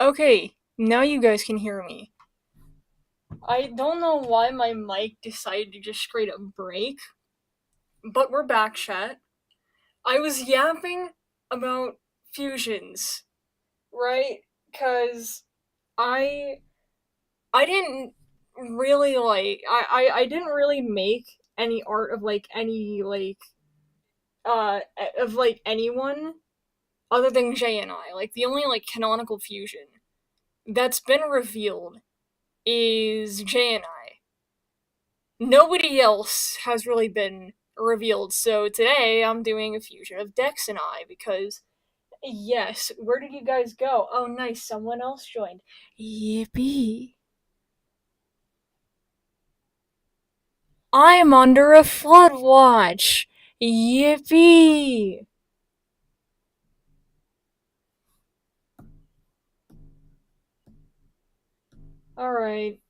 Okay, now you guys can hear me. I don't know why my mic decided to just straight up break, but we're back, chat. I was yapping about fusions, right? Cause I I didn't really I didn't really make any art of any uh of anyone other than Jay and I. Like the only canonical fusion that's been revealed is Jay and I. Nobody else has really been revealed. So today I'm doing a fusion of Dex and I because yes, where did you guys go? Oh nice, someone else joined. Yippee. I'm under a flood watch. Yippee. Alright,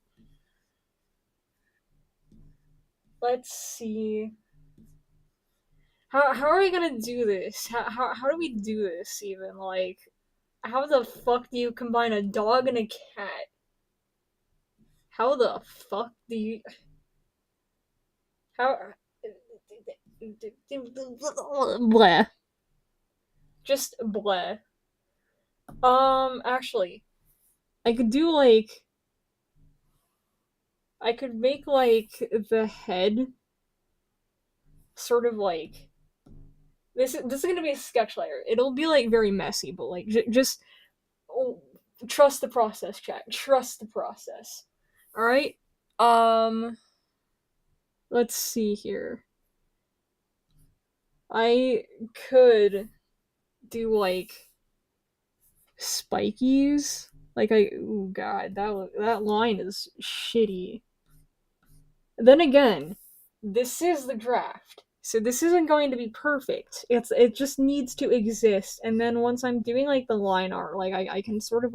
let's see. How are we gonna do this? How do we do this even? How the fuck do you combine a dog and a cat? How the fuck do you how bleh. Just bleh. Actually, I could do I could make the head sort of this is gonna be a sketch layer. It'll be very messy, but just oh, trust the process, chat. Trust the process. All right. Um, let's see here. I could do spikies. Oh god, that line is shitty. Then again, this is the draft. So this isn't going to be perfect. It just needs to exist. And then once I'm doing the line art, I can sort of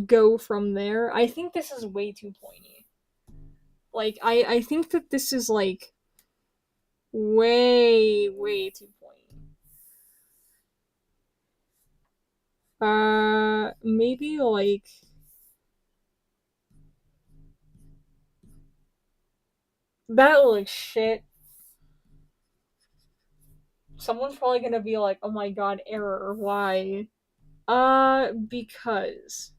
go from there. I think this is way too pointy. I think that this is way too pointy. Maybe that looks shit. Someone's probably gonna be like, "Oh my god, error, why?" Because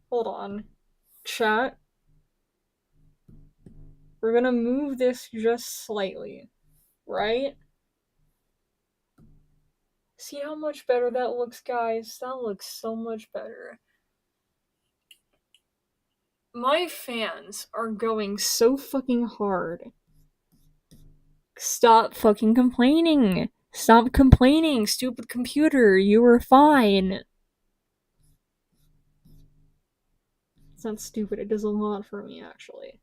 hold on, chat. We're gonna move this just slightly, right? See how much better that looks, guys? That looks so much better. My fans are going so fucking hard. Stop fucking complaining. Stop complaining, stupid computer. You were fine. It's not stupid, it does a lot for me, actually.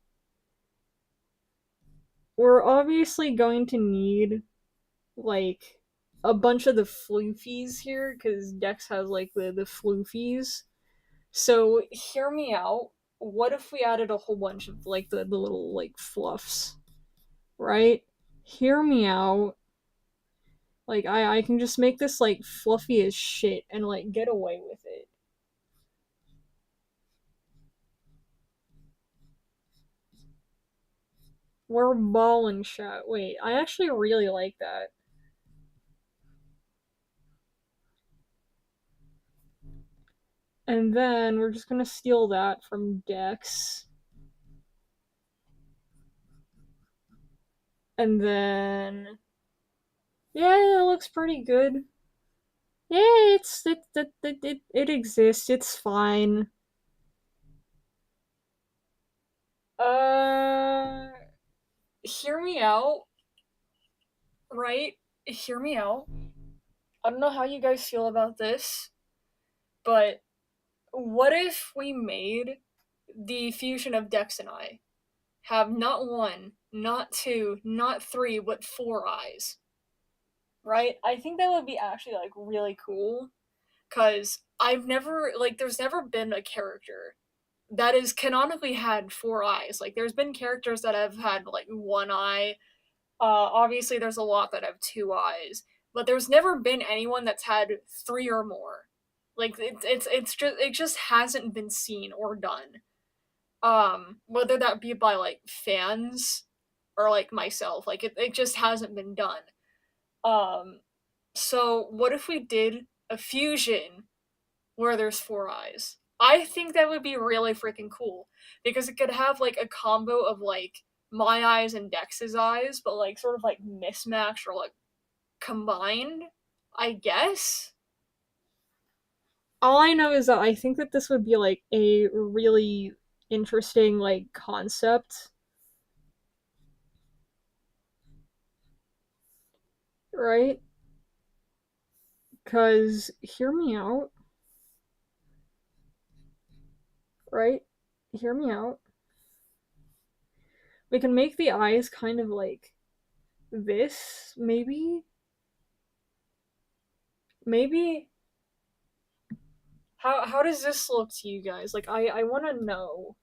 We're obviously going to need, like, a bunch of the floofies here, because Dex has, the floofies. So, hear me out. What if we added a whole bunch of, the little, fluffs? Right? Hear me out. I can just make this, fluffy as shit and, get away with it. We're ballin' shot. Wait, I actually really like that. And then we're just gonna steal that from Dex. And then yeah, it looks pretty good. Yeah, it exists. It's fine. Uh, hear me out, right? Hear me out. I don't know how you guys feel about this, but what if we made the fusion of Dex and I have not one, not two, not three, but four eyes? Right? I think that would be actually really cool because there's never been a character that has canonically had four eyes. Like there's been characters that have had one eye, Obviously, there's a lot that have two eyes, but there's never been anyone that's had three or more. Like it just hasn't been seen or done. Whether that be by like fans or like myself, like it just hasn't been done. Um, so what if we did a fusion where there's four eyes? I think that would be really freaking cool because it could have like a combo of like my eyes and Dex's eyes, but like sort of like mismatched or like combined, I guess. All I know is that I think that this would be like a really interesting like concept, right? Cuz hear me out, right? Hear me out. We can make the eyes kind of like this, maybe? Maybe how does this look to you guys? Like I want to know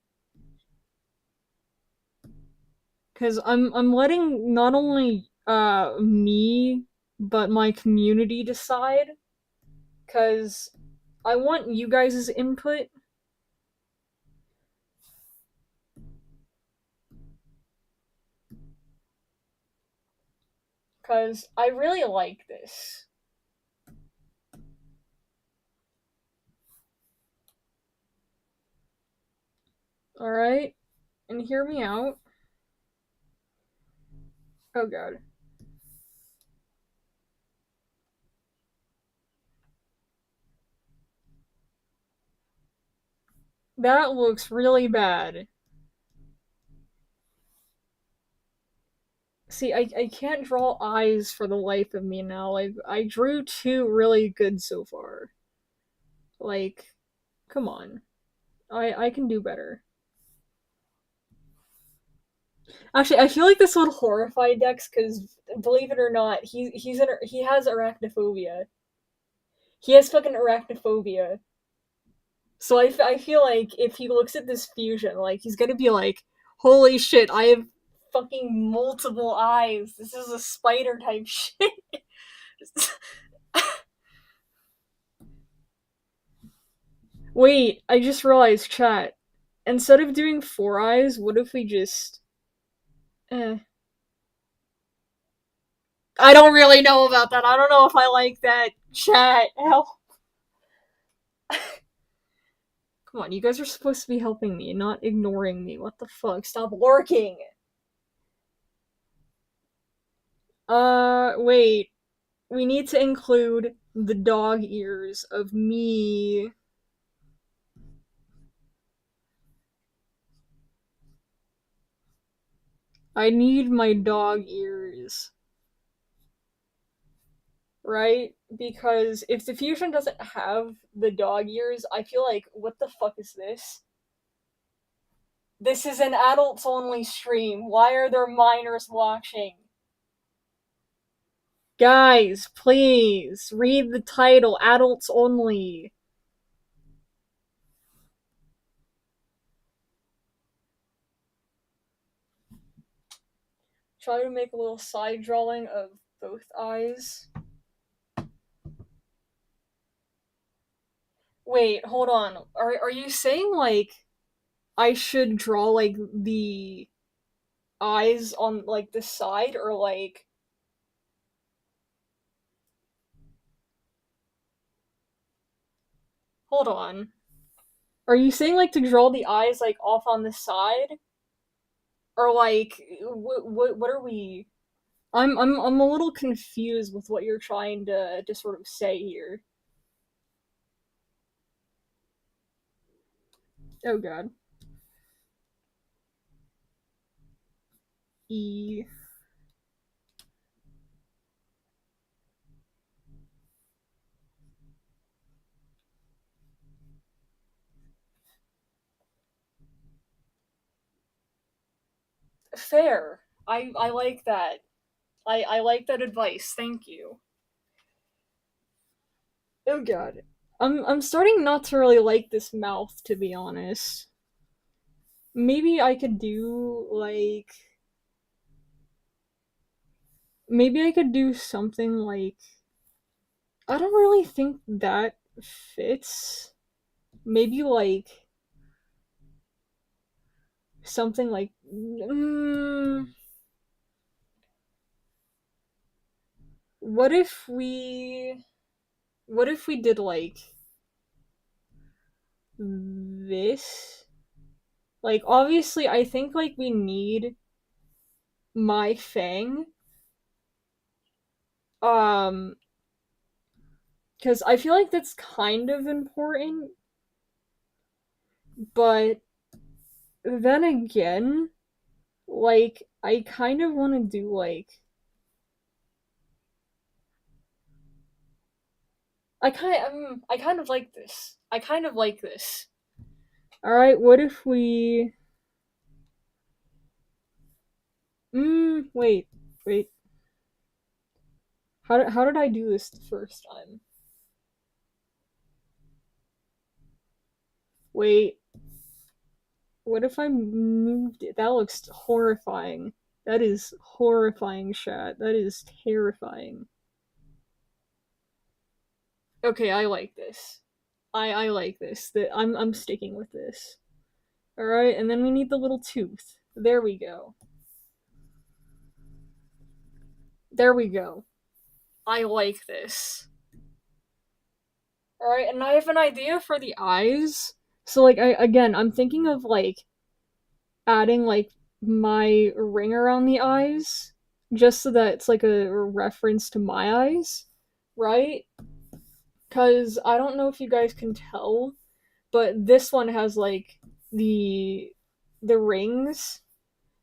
cuz I'm letting not only me but my community decide cuz I want you guys' input cuz I really like this. All right? And hear me out. Oh god. That looks really bad. See, I can't draw eyes for the life of me now. Like, I drew two really good so far. Like, come on. I can do better. Actually, I feel like this would horrify Dex because, believe it or not, he has arachnophobia. He has fucking arachnophobia. So I feel like if he looks at this fusion, like he's gonna be like, "Holy shit! I have fucking multiple eyes. This is a spider type shit." Wait, I just realized, chat. Instead of doing four eyes, what if we just? Eh. I don't really know about that. I don't know if I like that. Chat, help! Come on, you guys are supposed to be helping me, not ignoring me. What the fuck? Stop lurking. Wait. We need to include the dog ears of me. I need my dog ears. Right? Because if the fusion doesn't have the dog ears, I feel like, what the fuck is this? This is an adults only stream. Why are there minors watching? Guys, please read the title adults only. Try to make a little side drawing of both eyes. Wait, hold on. Are you saying like I should draw like the eyes on like the side or like hold on. Are you saying like to draw the eyes like off on the side or like what are we I'm a little confused with what you're trying to sort of say here. Oh god. E fair. I like that. I like that advice. Thank you. Oh god. I'm starting not to really like this mouth to be honest. Maybe I could do like maybe I could do something like, I don't really think that fits. Maybe like something like what if we did like this? Like obviously I think like we need my fang. Um cuz I feel like that's kind of important, but then again, like I kind of want to do like I kind of like this. I kind of like this. All right, what if we wait. Wait. How did I do this the first time? Wait. What if I moved it? That looks horrifying. That is horrifying, chat. That is terrifying. Okay, I like this. I like this. That I'm sticking with this. All right, and then we need the little tooth. There we go. There we go. I like this. All right, and I have an idea for the eyes. So like I'm thinking of like adding like my ring around the eyes just so that it's like a reference to my eyes, right? Cuz I don't know if you guys can tell, but this one has like the rings.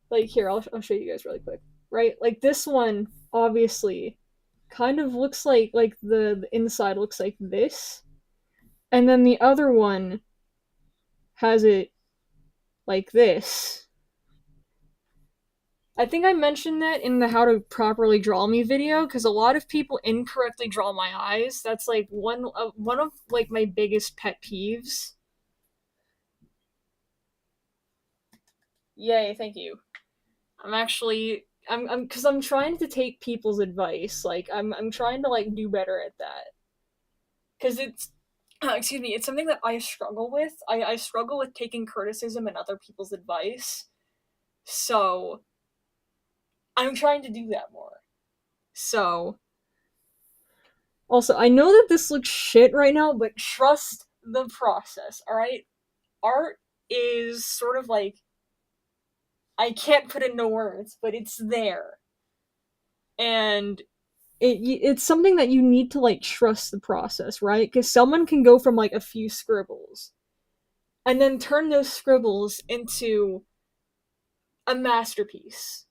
Like here, I'll show you guys really quick. Right? Like this one obviously kind of looks like the inside looks like this. And then the other one has it like this. I think I mentioned that in the how to properly draw me video because a lot of people incorrectly draw my eyes. That's like one of like my biggest pet peeves. Yay, thank you. I'm actually I'm cuz I'm trying to take people's advice. Like I'm trying to like do better at that. Cuz it's excuse me, it's something that I struggle with. I struggle with taking criticism and other people's advice. So, I'm trying to do that more. So, also, I know that this looks shit right now, but trust the process, alright? Art is sort of like, I can't put into words, but it's there. And it's something that you need to like trust the process, right? Because someone can go from like a few scribbles and then turn those scribbles into a masterpiece,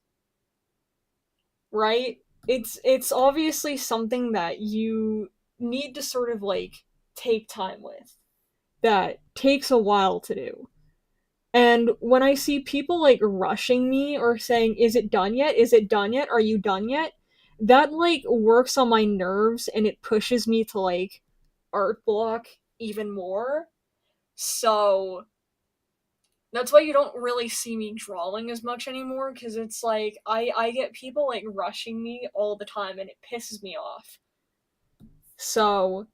right? It's obviously something that you need to sort of like take time with. That takes a while to do. And when I see people like rushing me or saying, "Is it done yet? Is it done yet? Are you done yet?" That like works on my nerves and it pushes me to like art block even more. So that's why you don't really see me drawing as much anymore because it's like I get people like rushing me all the time and it pisses me off. So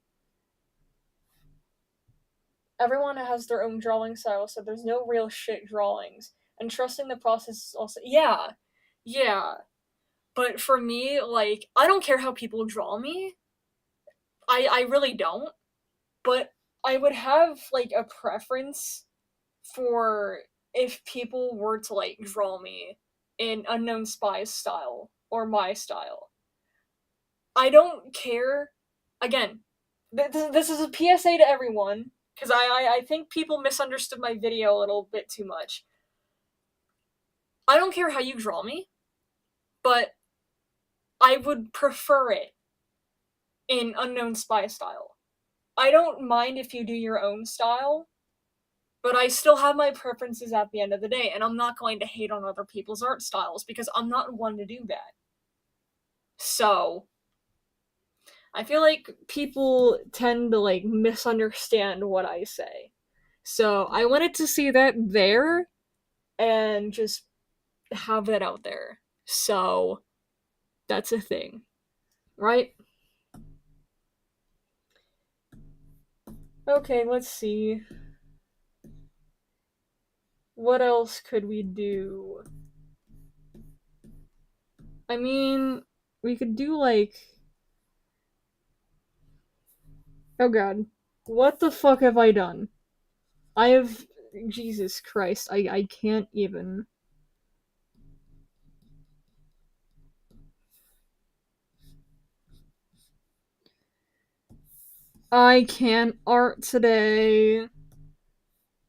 everyone has their own drawing style, so there's no real shit drawings. And trusting the process is also yeah. Yeah. But for me, like, I don't care how people draw me. I really don't. But I would have like a preference for if people were to like draw me in Unknown Spy's style or my style. I don't care. Again, this is a PSA to everyone because I think people misunderstood my video a little bit too much. I don't care how you draw me, but I would prefer it in Unknown Spy style. I don't mind if you do your own style, but I still have my preferences at the end of the day, and I'm not going to hate on other people's art styles because I'm not one to do that. So, I feel like people tend to like misunderstand what I say. So, I wanted to see that there and just have that out there. So, That's a thing, right? Okay, let's see. What else could we do? I mean, we could do like. Oh god. What the fuck have I done? I have. Jesus Christ, I can't even. I can't art today.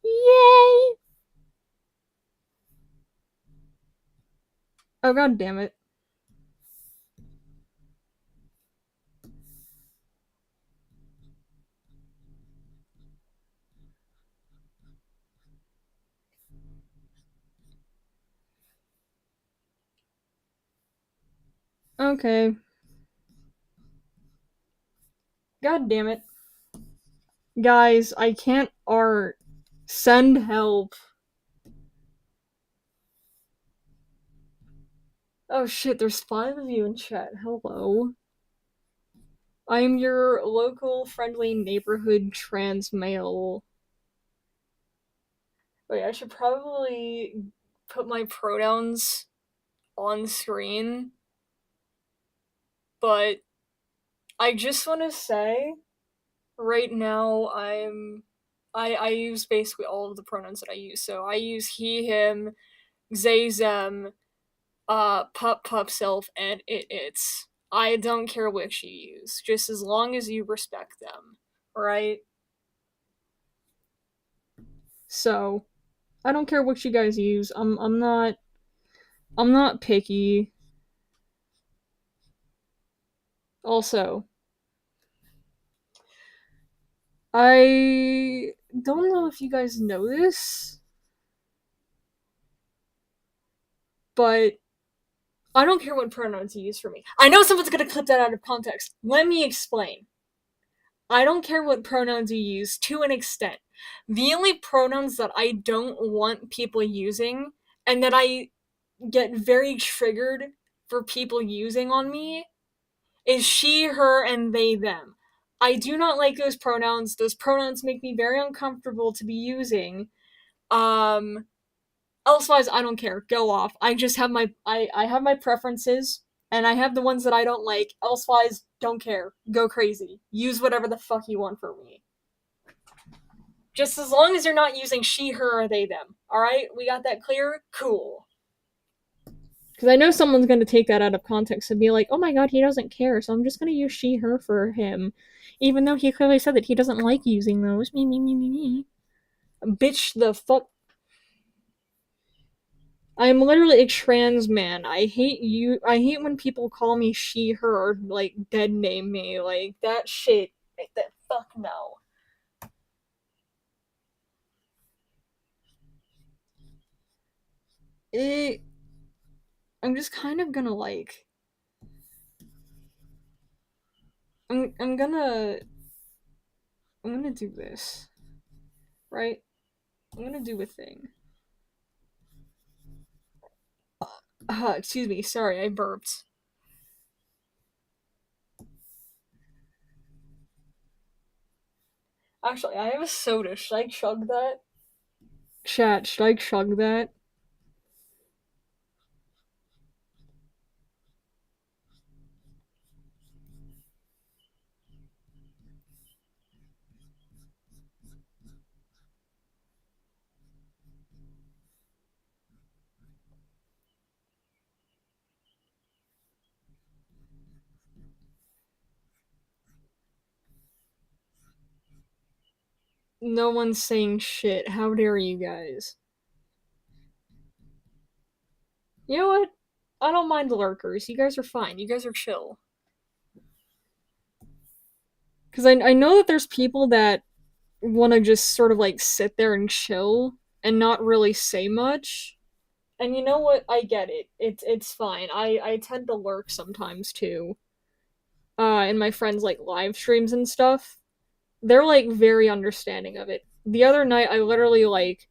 Yay! Oh god damn it. Okay. God damn it. Guys, I can't art. Send help. Oh shit, there's 5 of you in chat. Hello. I am your local friendly neighborhood trans male. Wait, I should probably put my pronouns on screen, but I just want to say right now I use basically all of the pronouns that I use. So I use he, him, they, them, pup, pup, self, and it's. I don't care which you use, just as long as you respect them, right? So I don't care what you guys use. I'm not picky. Also, I don't know if you guys know this, but I don't care what pronouns you use for me. I know someone's gonna clip that out of context. Let me explain. I don't care what pronouns you use to an extent. The only pronouns that I don't want people using and that I get very triggered for people using on me is she, her, and they, them. I do not like those pronouns. Those pronouns make me very uncomfortable to be using. Um, Elsewise, I don't care. Go off. I just have I have my preferences, and I have the ones that I don't like. Elsewise, don't care. Go crazy. Use whatever the fuck you want for me. Just as long as you're not using she, her, or they, them. Alright? We got that clear? Cool. Because I know someone's going to take that out of context and be like, oh my god, he doesn't care, so I'm just going to use she, her for him. Even though he clearly said that he doesn't like using those. Me, me, me, me, me. Bitch the fuck. I'm literally a trans man. I hate you. I hate when people call me she, her, or like dead name me. Like that shit. That fuck no. It. I'm just kind of gonna like. I'm gonna. I'm gonna do this. Right? I'm gonna do a thing. Excuse me. Sorry, I burped. Actually, I have a soda. Should I chug that? Chat, should I chug that? No one's saying shit. How dare you guys? You know what? I don't mind the lurkers. You guys are fine. You guys are chill. Because I know that there's people that want to just sort of like sit there and chill and not really say much. And you know what? I get it. It's fine. I tend to lurk sometimes too. In my friends like live streams and stuff. They're like very understanding of it. The other night I literally like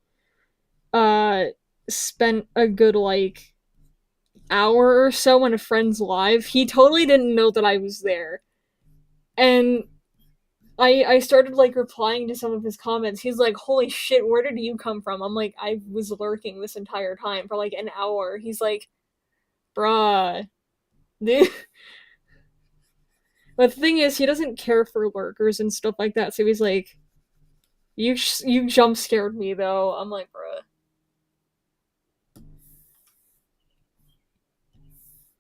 uh spent a good like hour or so on a friend's live. He totally didn't know that I was there. And I started like replying to some of his comments. He's like, "Holy shit, where did you come from?" I'm like, "I was lurking this entire time for like an hour." He's like, "Bruh, dude." But the thing is, he doesn't care for lurkers and stuff like that. So he's like, "You jump scared me though." I'm like, "Bruh."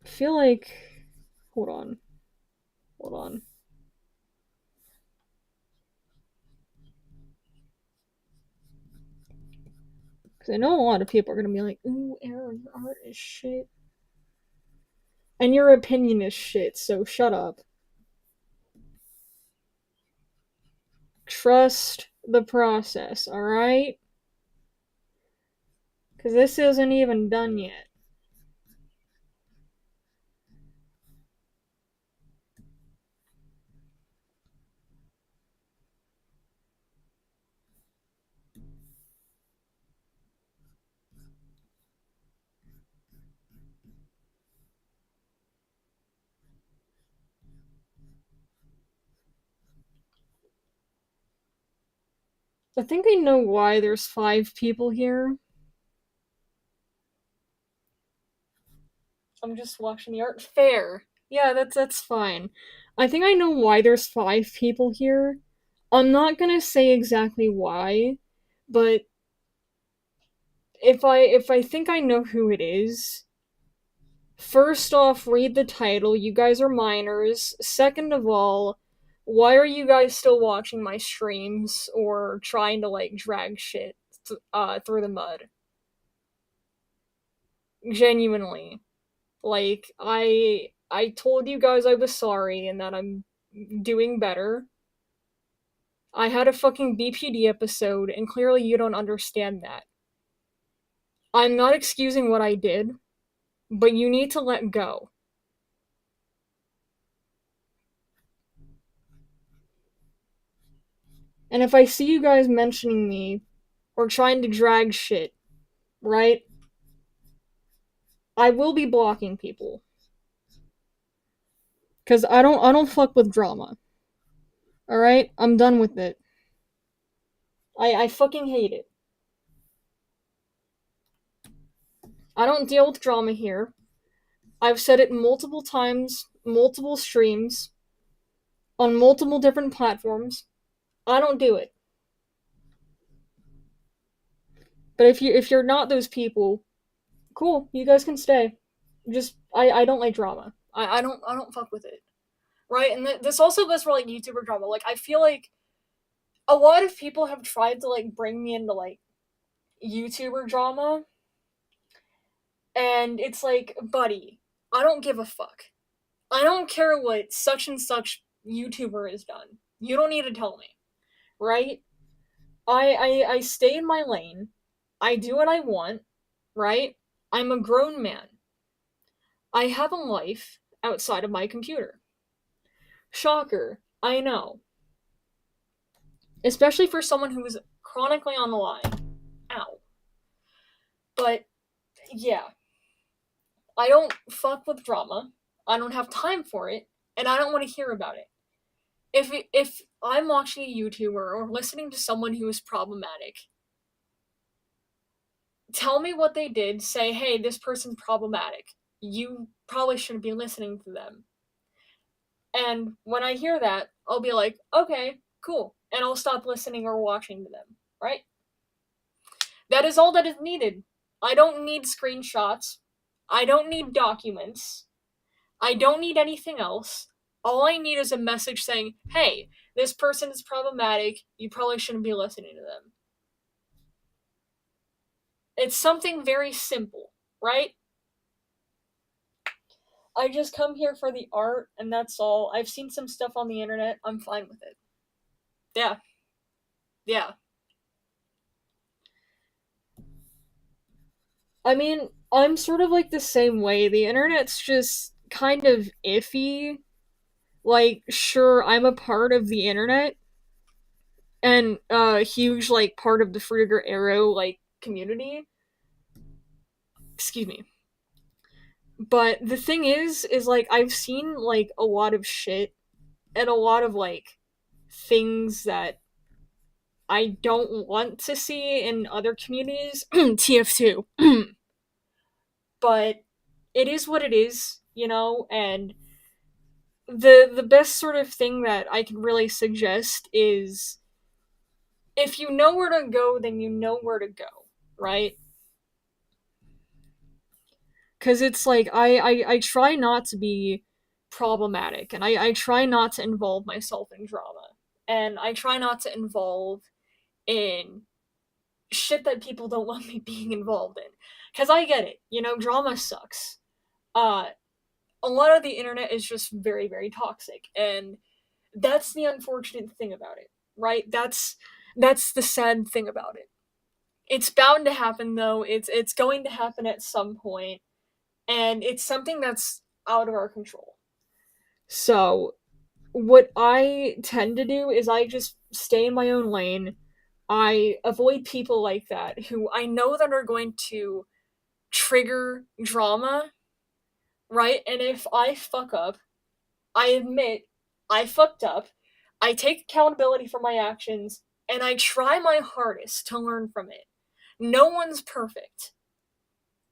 I feel like, hold on, hold on. Because I know a lot of people are gonna be like, "Ooh, Aaron, your art is shit," and your opinion is shit. So shut up. Trust the process, alright? Because this isn't even done yet. I think I know why there's 5 people here. I'm just watching the art. Fair. Yeah, that's fine. I think I know why there's 5 people here. I'm not gonna say exactly why, but if I think I know who it is, first off, read the title. You guys are minors. Second of all, why are you guys still watching my streams or trying to like drag shit through the mud? Genuinely. Like I told you guys I was sorry and that I'm doing better. I had a fucking BPD episode and clearly you don't understand that. I'm not excusing what I did, but you need to let go. And if I see you guys mentioning me or trying to drag shit, right? I will be blocking people. Cause I don't fuck with drama. Alright? I'm done with it. I fucking hate it. I don't deal with drama here. I've said it multiple times, multiple streams, on multiple different platforms. I don't do it. But if you're not those people, cool, you guys can stay. Just I don't like drama. I don't fuck with it. Right? And this also goes for like YouTuber drama. Like I feel like a lot of people have tried to like bring me into like YouTuber drama and it's like, buddy, I don't give a fuck. I don't care what such and such YouTuber has done. You don't need to tell me, right? I stay in my lane. I do what I want, right? I'm a grown man. I have a life outside of my computer. Shocker, I know. Especially for someone who is chronically on the line. Ow. But yeah, I don't fuck with drama. I don't have time for it, and I don't want to hear about it. If I'm watching a YouTuber or listening to someone who is problematic, tell me what they did. Say, hey, this person's problematic. You probably shouldn't be listening to them. And when I hear that, I'll be like, okay, cool. And I'll stop listening or watching to them, right? That is all that is needed. I don't need screenshots. I don't need documents. I don't need anything else. All I need is a message saying, hey, this person is problematic. You probably shouldn't be listening to them. It's something very simple, right? I just come here for the art, and that's all. I've seen some stuff on the internet. I'm fine with it. Yeah. Yeah. I mean, I'm sort of like the same way. The internet's just kind of iffy. Like, sure, I'm a part of the internet and a huge like part of the Frigger Arrow like community. Excuse me. But the thing is like I've seen like a lot of shit and a lot of like things that I don't want to see in other communities. TF2. But it is what it is, you know, and the best sort of thing that I can really suggest is if you know where to go, then you know where to go, right? Because it's like I try not to be problematic, and I try not to involve myself in drama, and I try not to involve in shit that people don't want me being involved in. Because I get it, you know, drama sucks. Uh, a lot of the internet is just very, very toxic, and that's the unfortunate thing about it, right? That's the sad thing about it. It's bound to happen though. It's going to happen at some point, and it's something that's out of our control. So, what I tend to do is I just stay in my own lane. I avoid people like that who I know that are going to trigger drama, right? And if I fuck up, I admit I fucked up. I take accountability for my actions and I try my hardest to learn from it. No one's perfect,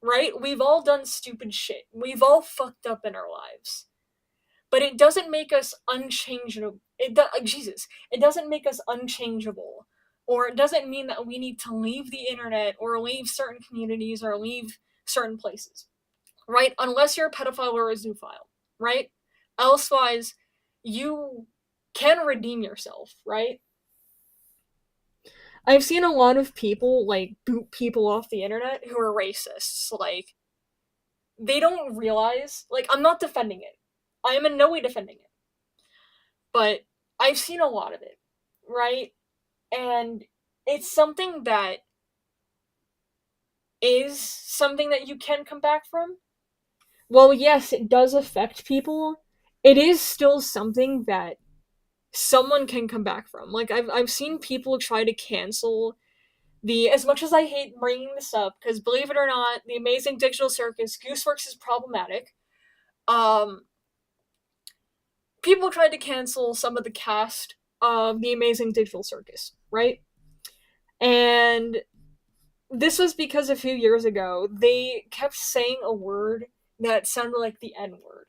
right? We've all done stupid shit. We've all fucked up in our lives. But it doesn't make us unchangeable. Jesus, it doesn't make us unchangeable, or it doesn't mean that we need to leave the internet or leave certain communities or leave certain places, right? Unless you're a pedophile or a zoophile, right? Elsewise, you can redeem yourself, right? I've seen a lot of people like boot people off the internet who are racists. Like they don't realize. Like I'm not defending it. I am in no way defending it. But I've seen a lot of it, right? And it's something that is something that you can come back from. Well, yes, it does affect people. It is still something that someone can come back from. Like I've seen people try to cancel the as much as I hate bringing this up because believe it or not, the Amazing Digital Circus Gooseworks is problematic. Um, People tried to cancel some of the cast of the Amazing Digital Circus, right? And this was because a few years ago they kept saying a word that sounded like the N word.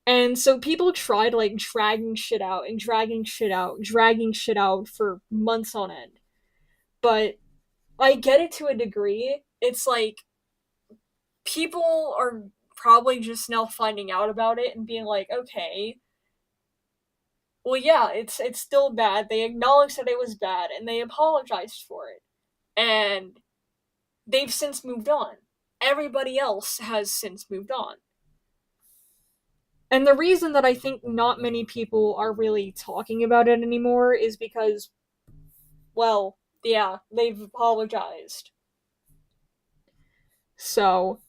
And so people tried like dragging shit out and dragging shit out, dragging shit out for months on end. But I get it to a degree. It's like people are probably just now finding out about it and being like, okay, well yeah, it's still bad. They acknowledged that it was bad and they apologized for it. And they've since moved on. Everybody else has since moved on. And the reason that I think not many people are really talking about it anymore is because, well, yeah, they've apologized. So,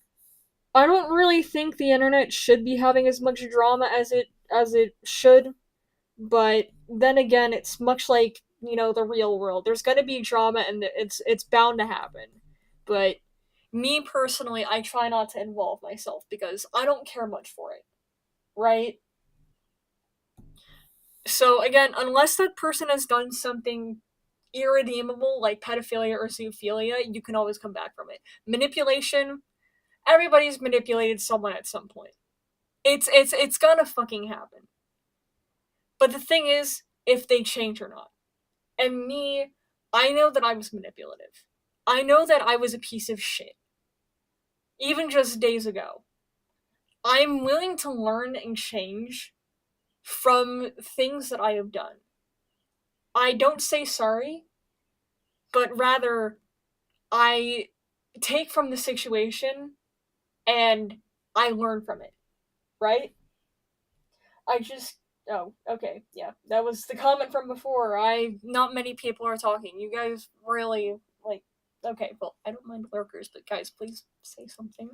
I don't really think the internet should be having as much drama as it should, but then again, it's much like, you know, the real world. There's going to be drama and it's bound to happen. But me personally, I try not to involve myself because I don't care much for it, right? So again, unless that person has done something irredeemable like pedophilia or zoophilia, you can always come back from it. Manipulation, everybody's manipulated someone at some point. It's gonna fucking happen. But the thing is, if they change or not. And me, I know that I was manipulative. I know that I was a piece of shit. Even just days ago. I'm willing to learn and change from things that I have done. I don't say sorry, but rather I take from the situation and I learn from it, right? I just oh, okay, yeah. That was the comment from before. I not many people are talking. You guys really like okay, well, I don't mind lurkers, but guys, please say something.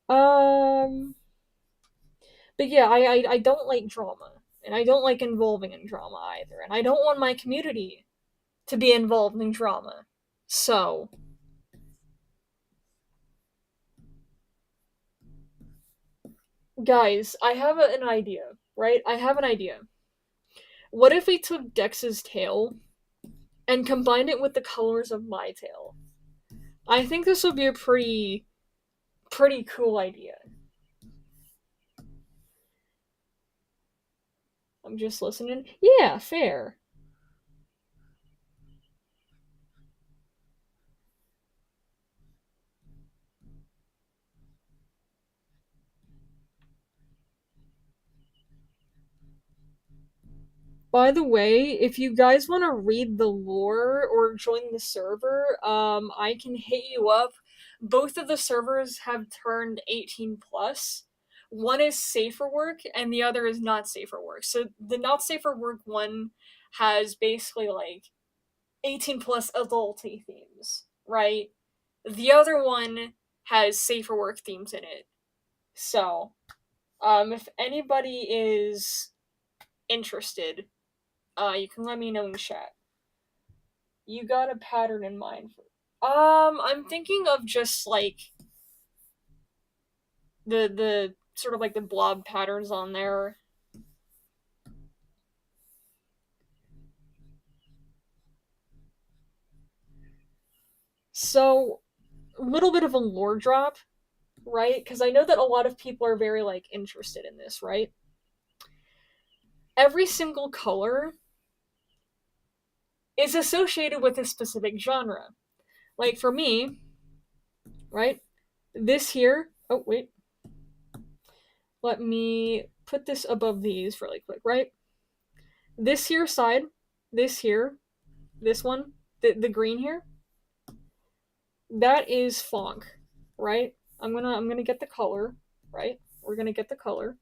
Um but yeah, I don't like drama. And I don't like involving in drama either. And I don't want my community to be involved in drama. So Guys, I have an idea, right? I have an idea. What if we took Dex's tail and combined it with the colors of my tail? I think this would be a pretty cool idea. I'm just listening. Yeah, fair. By the way, if you guys want to read the lore or join the server, I can hit you up. Both of the servers have turned 18 plus. One is safer work and the other is not safer work. So the not safer work one has basically like 18 plus adulty themes, right? The other one has safer work themes in it. So, if anybody is interested, you can let me know in chat. You got a pattern in mind for? I'm thinking of just like the sort of like the blob patterns on there. So, a little bit of a lore drop, right? Because I know that a lot of people are very like interested in this, right? Every single color is associated with a specific genre. Like for me, right? This here. Oh wait, let me put this above these really quick, right? This here side, this here, this one, the green here, that is funk, right? I'm gonna get the color, right? We're gonna get the color,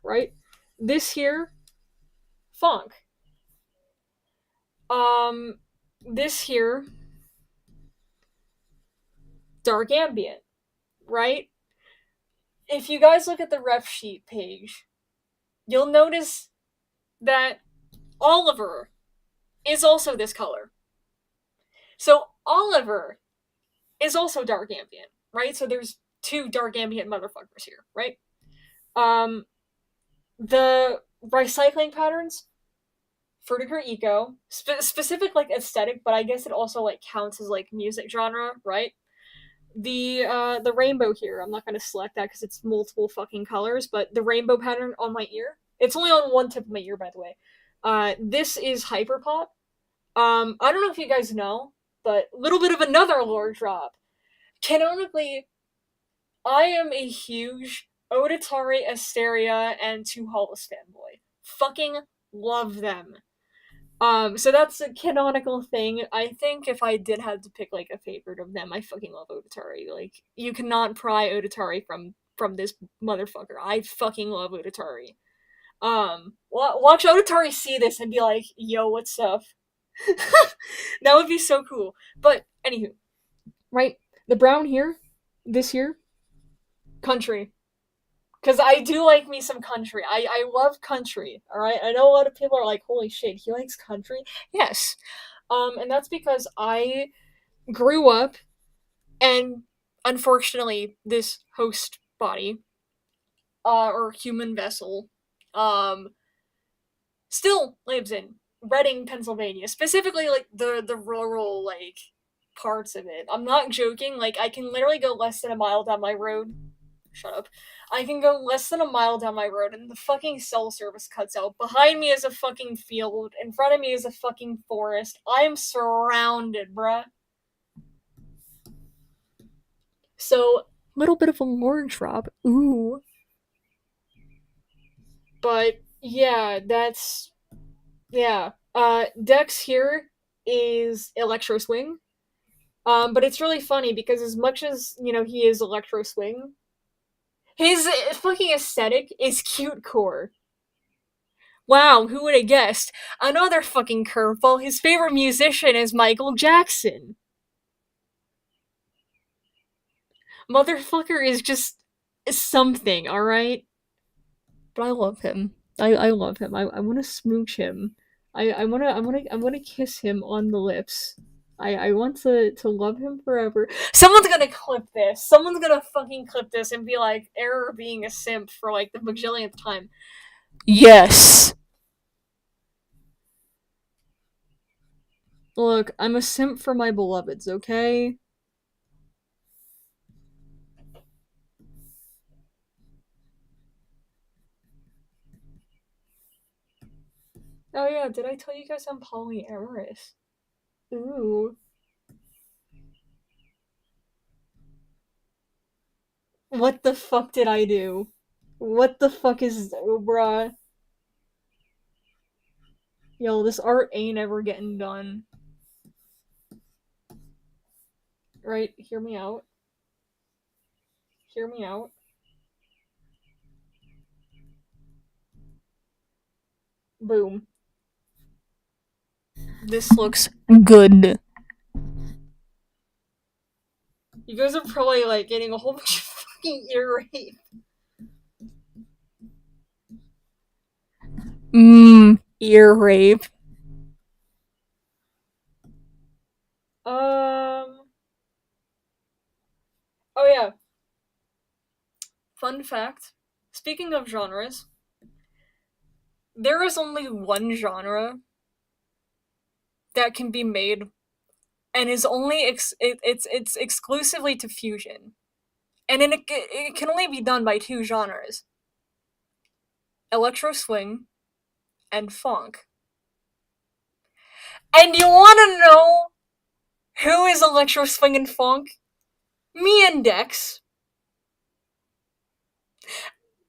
right? This here, funk. Um, this here, dark ambient, right? If you guys look at the ref sheet page, you'll notice that Oliver is also this color. So Oliver is also dark ambient, right? So there's two dark ambient motherfuckers here, right? Um, the recycling patterns, Vertiger Eco, specific like aesthetic, but I guess it also like counts as like music genre, right? The rainbow here, I'm not gonna select that because it's multiple fucking colors, but the rainbow pattern on my ear, it's only on one tip of my ear, by the way. This is hyperpop. I don't know if you guys know, but a little bit of another lore drop. Canonically, I am a huge Auditore, Asteria, and Two Hollis fanboy. Fucking love them. So that's a canonical thing. I think if I did have to pick like a favorite of them, I fucking love Auditore. Like you cannot pry Auditore from this motherfucker. I fucking love Auditore. Watch Auditore see this and be like, "Yo, what's up?" That would be so cool. But anywho, right? The brown here, this here, country. Because I do like me some country. I love country. All right. I know a lot of people are like, "Holy shit, he likes country." Yes. And that's because I grew up, and unfortunately, this host body, or human vessel, um, still lives in Reading, Pennsylvania. Specifically, like the rural like parts of it. I'm not joking. Like I can literally go less than a mile down my road. Shut up. I can go less than a mile down my road and the fucking cell service cuts out. Behind me is a fucking field. In front of me is a fucking forest. I am surrounded, bruh. So, little bit of a lore drop. Ooh. But yeah, that's yeah. Dex here is Electro Swing. But it's really funny because as much as, he is Electro Swing, his fucking aesthetic is cute core. Wow, who would have guessed? Another fucking curveball. His favorite musician is Michael Jackson. Motherfucker is just something, alright? But I love him. I love him. I wanna smooch him. I wanna kiss him on the lips. I want to love him forever. Someone's gonna clip this. Someone's gonna fucking clip this and be like, error being a simp for like the bajillionth time. Yes. Look, I'm a simp for my beloveds, okay? Oh yeah, did I tell you guys I'm polyamorous? Ooh. What the fuck did I do? What the fuck is bruh? Yo, this art ain't ever getting done. Right, hear me out. Hear me out. Boom. This looks good. You guys are probably like getting a whole bunch of fucking ear rape. Ear rape. Oh yeah. Fun fact. Speaking of genres, there is only one genre that can be made and is only it's exclusively to fusion. And it can only be done by two genres. Electro swing and funk. And you want to know who is electro swing and funk? Me and Dex.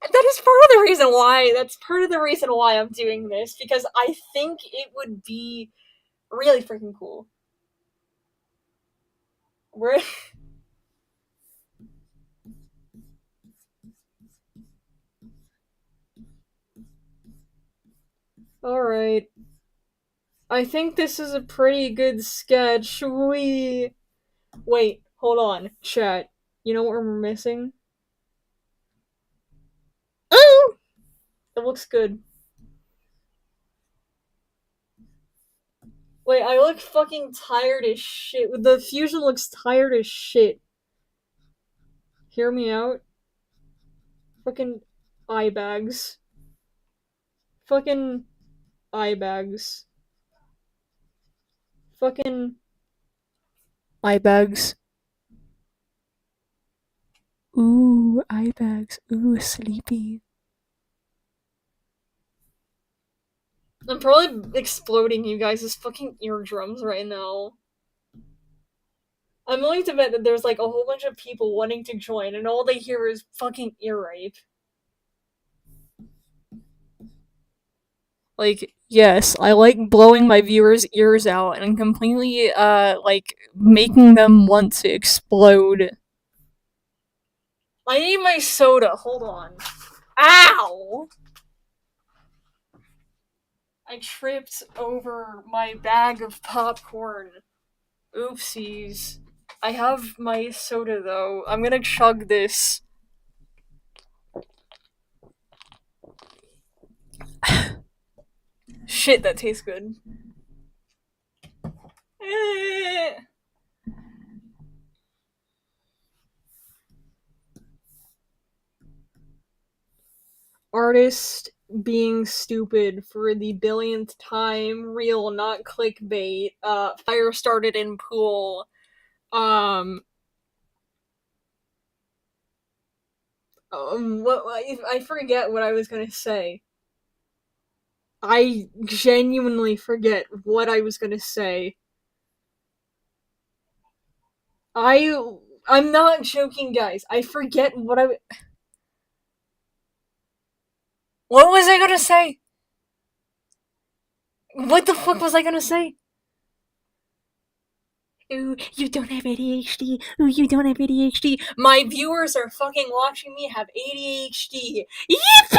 That is part of the reason why. That's part of the reason why I'm doing this, because I think it would be really freaking cool. We're Alright. I think this is a pretty good sketch. Wait, hold on. Chat. You know what we're missing? Oh! It looks good. Wait, I look fucking tired as shit. The fusion looks tired as shit. Hear me out. Fucking eye bags. Fucking eye bags. Fucking eye bags. Ooh, eye bags. Ooh, sleepy. I'm probably exploding you guys' fucking eardrums right now. I'm willing to bet that there's like a whole bunch of people wanting to join, and all they hear is fucking ear rape. Like, yes, I like blowing my viewers' ears out and completely, like, making them want to explode. I need my soda, hold on. Ow! I tripped over my bag of popcorn. Oopsies. I have my soda though. I'm gonna chug this. Shit, that tastes good. Artist being stupid for the billionth time. Real, not clickbait. Fire started in pool. What I forget what I was gonna say. I genuinely forget what I was gonna say. I'm not joking, guys. I forget what I. What was I gonna say? What the fuck was I gonna say? Ooh, you don't have ADHD. Ooh, you don't have ADHD. My viewers are fucking watching me have ADHD. Yippee!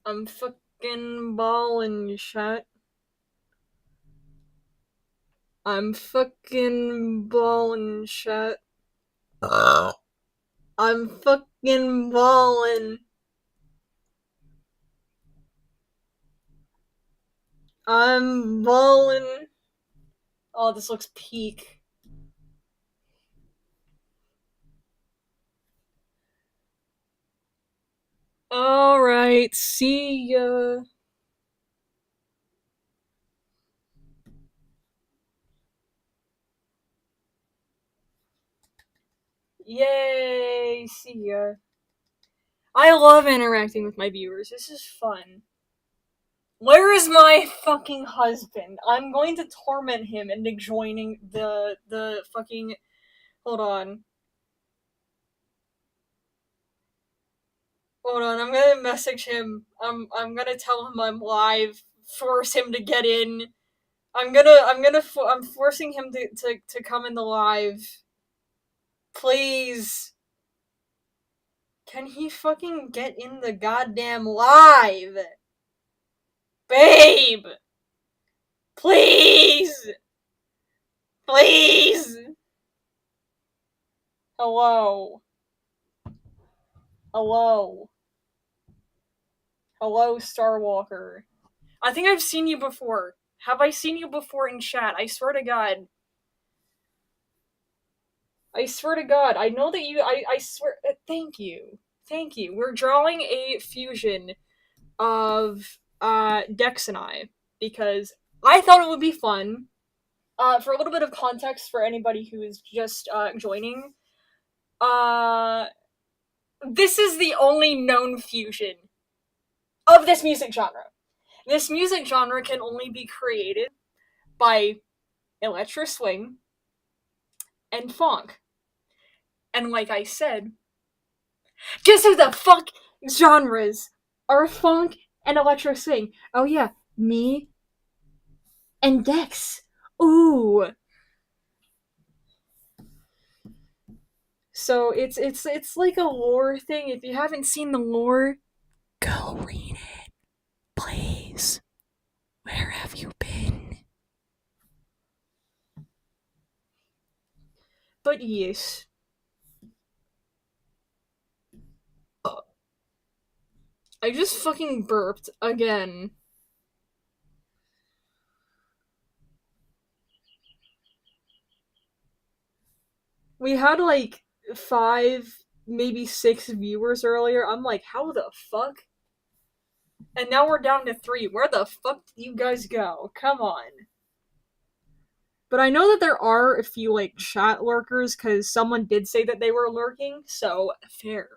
I'm fucking ballin' shot. I'm fucking ballin' shot. I'm fucking fucking ballin'. I'm ballin'. Oh, this looks peak. Alright, see ya. Yay, see ya. I love interacting with my viewers. This is fun. Where is my fucking husband? I'm going to torment him into joining the fucking. Hold on. Hold on. I'm gonna message him. I'm gonna tell him I'm live. Force him to get in. I'm forcing him to come in the live. Please. Can he fucking get in the goddamn live? Babe! Please! Please! Hello. Hello. Hello, Starwalker. I think I've seen you before. Have I seen you before in chat? I swear to God. I swear to God. I know that you. I swear. Thank you. Thank you. We're drawing a fusion of Dex and I because I thought it would be fun. For a little bit of context for anybody who is just joining, uh, this is the only known fusion of this music genre. This music genre can only be created by electro swing and funk. And like I said, guess who the fuck genres are funk and electro swing? Oh yeah, me and Dex. Ooh. So it's like a lore thing. If you haven't seen the lore, go read it, please. Where have you been? But yes. I just fucking burped again. We had like 5, maybe 6 viewers earlier. I'm like, how the fuck? And now we're down to 3. Where the fuck did you guys go? Come on. But I know that there are a few like chat lurkers because someone did say that they were lurking, so fair.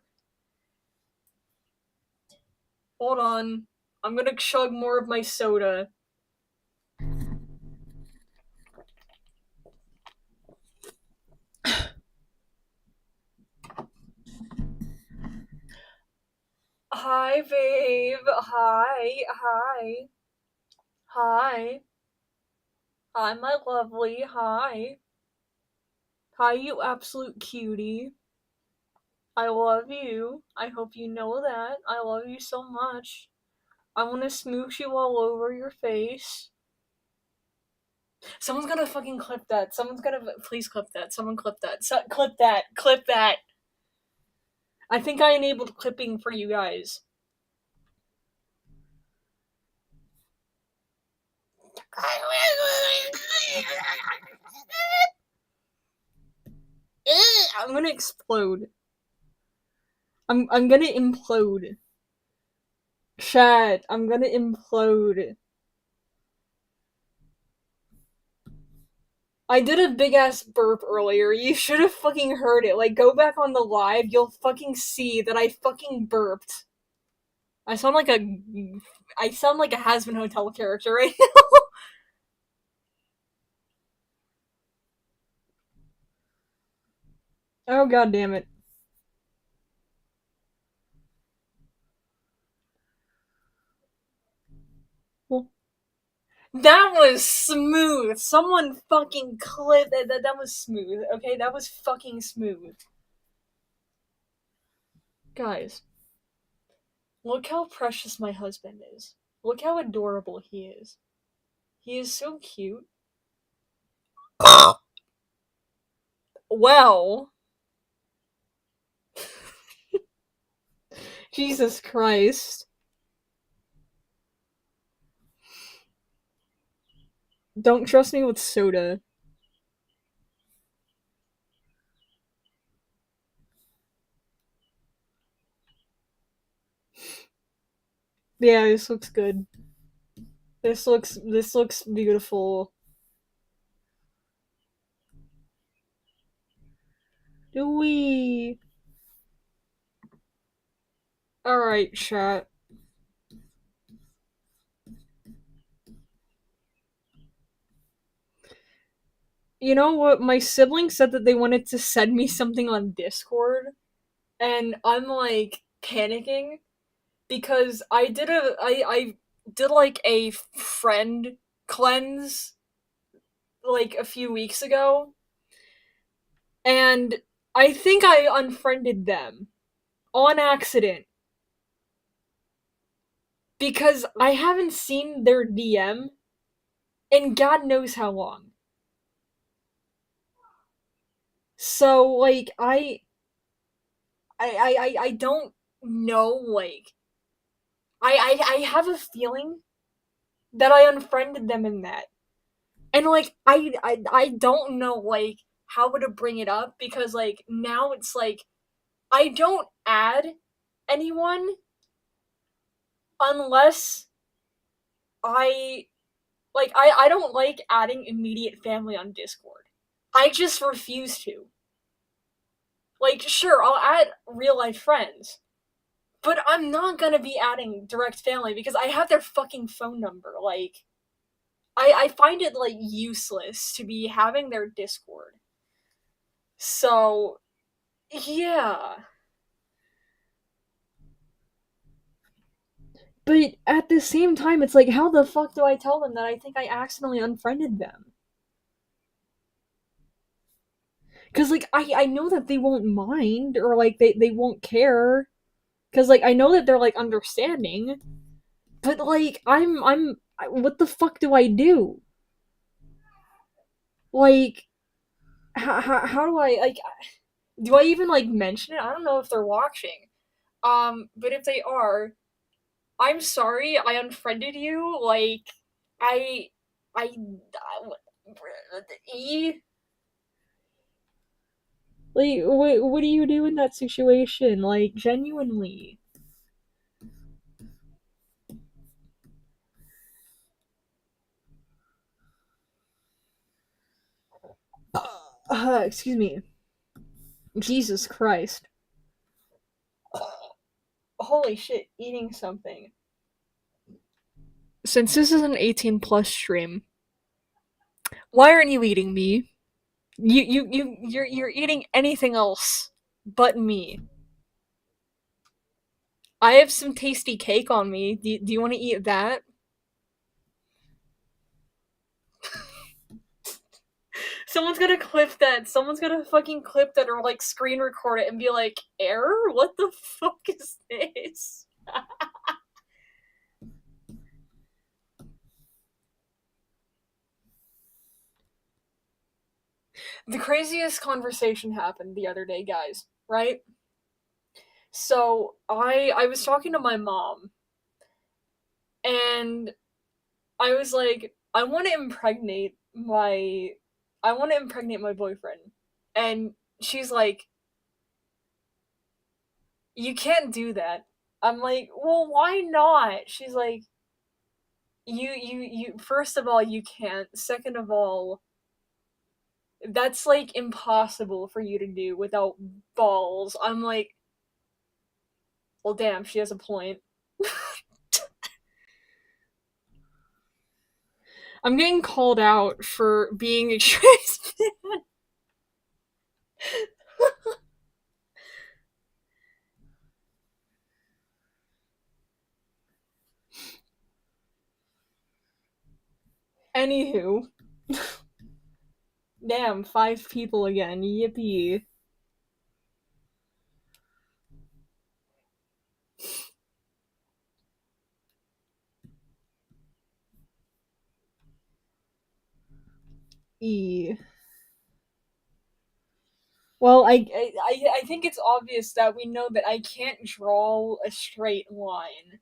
Hold on. I'm gonna chug more of my soda. Hi, babe. Hi. Hi. Hi. Hi, my lovely. Hi. Hi, you absolute cutie. I love you. I hope you know that. I love you so much. I want to smooch you all over your face. Someone's gonna fucking clip that. Someone's gonna. Please clip that. Someone clip that. Clip that. Clip that. I think I enabled clipping for you guys. I'm gonna explode. I'm gonna implode. Chat, I'm gonna implode. I did a big ass burp earlier. You should have fucking heard it. Like, go back on the live, you'll fucking see that I fucking burped. I sound like a. I sound like a Has-Been Hotel character right now. Oh god damn it. Well, that was smooth. Someone fucking clip that was smooth. Okay, that was fucking smooth. Guys, look how precious my husband is. Look how adorable he is. He is so cute. Well, Jesus Christ. Don't trust me with soda. Yeah, this looks good. This looks beautiful. Do we? Alright, chat. You know what? My siblings said that they wanted to send me something on Discord, and I'm like panicking because I did like a friend cleanse like a few weeks ago, and I think I unfriended them on accident because I haven't seen their DM in God knows how long. So like I don't know, like I have a feeling that I unfriended them in that. And like I don't know like how to bring it up because like now it's like I don't add anyone unless I I don't like adding immediate family on Discord. I just refuse to. Like sure, I'll add real life friends, but I'm not gonna be adding direct family because I have their fucking phone number. Like I find it like useless to be having their Discord. So yeah. But at the same time, it's like, how the fuck do I tell them that I think I accidentally unfriended them? Because, like, I know that they won't mind, or, like, they won't care. Because, like, I know that they're, like, understanding. But, like, what the fuck do I do? Like, how do I, like, do I even, like, mention it? I don't know if they're watching. But if they are, I'm sorry I unfriended you. Like, I, I, E. Like, what do you do in that situation? Like, genuinely. Excuse me. Jesus Christ. Holy shit, eating something. Since this is an 18 plus stream, why aren't you eating me? You're eating anything else but me. I have some tasty cake on me. Do you want to eat that? Someone's gonna clip that. Someone's gonna fucking clip that or like screen record it and be like, error? What the fuck is this? The craziest conversation happened the other day, guys, right? So I was talking to my mom and I was like, I want to impregnate my boyfriend. And she's like, you can't do that. I'm like, well, why not? She's like, you first of all, you can't. Second of all, that's like impossible for you to do without balls. I'm like, well, damn, she has a point. I'm getting called out for being a choice fan. Anywho, damn, 5 people again. Yippee. E. Well, I think it's obvious that we know that I can't draw a straight line.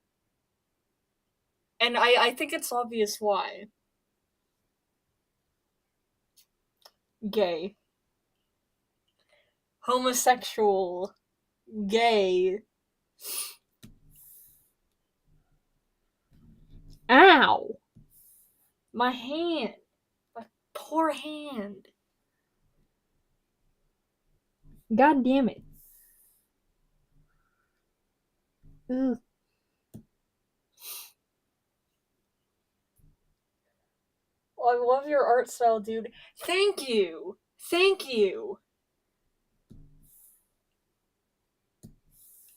And I think it's obvious why. Gay. Homosexual. Gay. Ow! My hand. My poor hand. God damn it. Ugh. I love your art style, dude. Thank you! Thank you!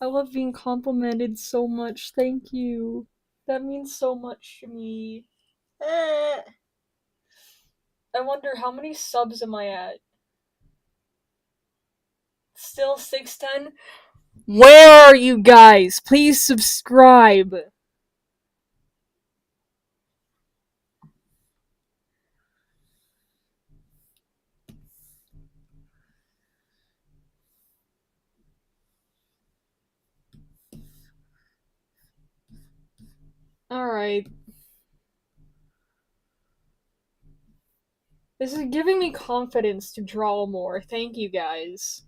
I love being complimented so much. Thank you. That means so much to me. I wonder how many subs am I at? Still 610? Where are you guys? Please subscribe. Alright. This is giving me confidence to draw more. Thank you guys.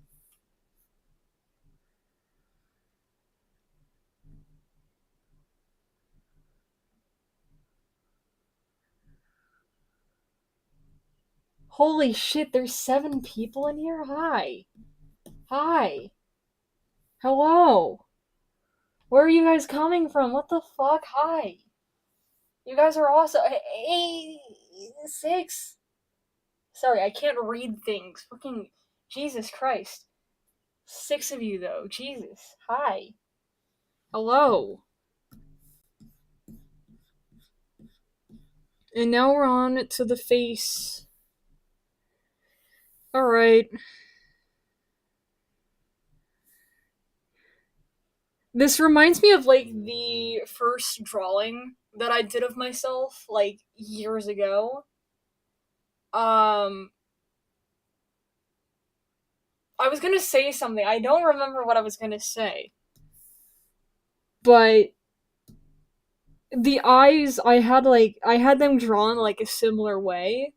Holy shit, there's 7 people in here? Hi. Hi. Hello. Where are you guys coming from? What the fuck? Hi. You guys are awesome. Hey, 6. Sorry, I can't read things. Fucking Jesus Christ. 6 of you, though. Jesus. Hi. Hello. And now we're on to the face. Alright. This reminds me of, like, the first drawing that I did of myself, like, years ago. I was gonna say something. I don't remember what I was gonna say. But the eyes, I had them drawn, like, a similar way.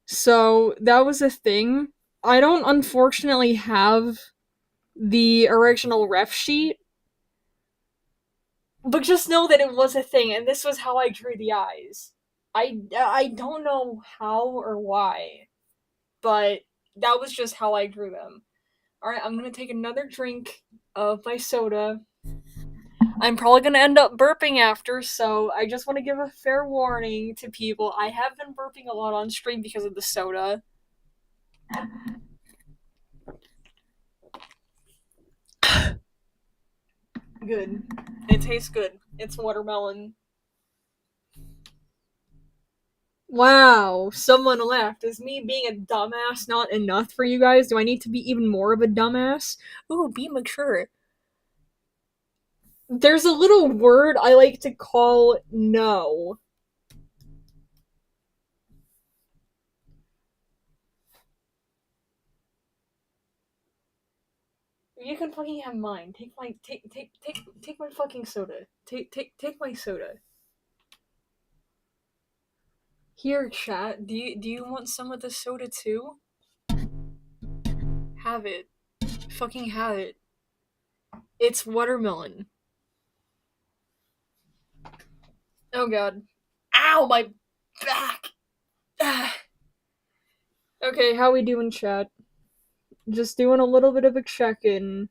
So, that was a thing. I don't unfortunately have the original ref sheet, but just know that it was a thing, and this was how I drew the eyes. I don't know how or why, but that was just how I drew them. Alright, I'm gonna take another drink of my soda. I'm probably gonna end up burping after, so I just want to give a fair warning to people. I have been burping a lot on stream because of the soda. Good. It tastes good. It's watermelon. Wow, someone left. Is me being a dumbass not enough for you guys? Do I need to be even more of a dumbass? Ooh, be mature. There's a little word I like to call no. You can fucking have mine. Take my fucking soda. Take my soda. Here, chat. Do you want some of the soda too? Have it. Fucking have it. It's watermelon. Oh god. Ow, my back. Okay, how we doing, chat? Just doing a little bit of a check-in.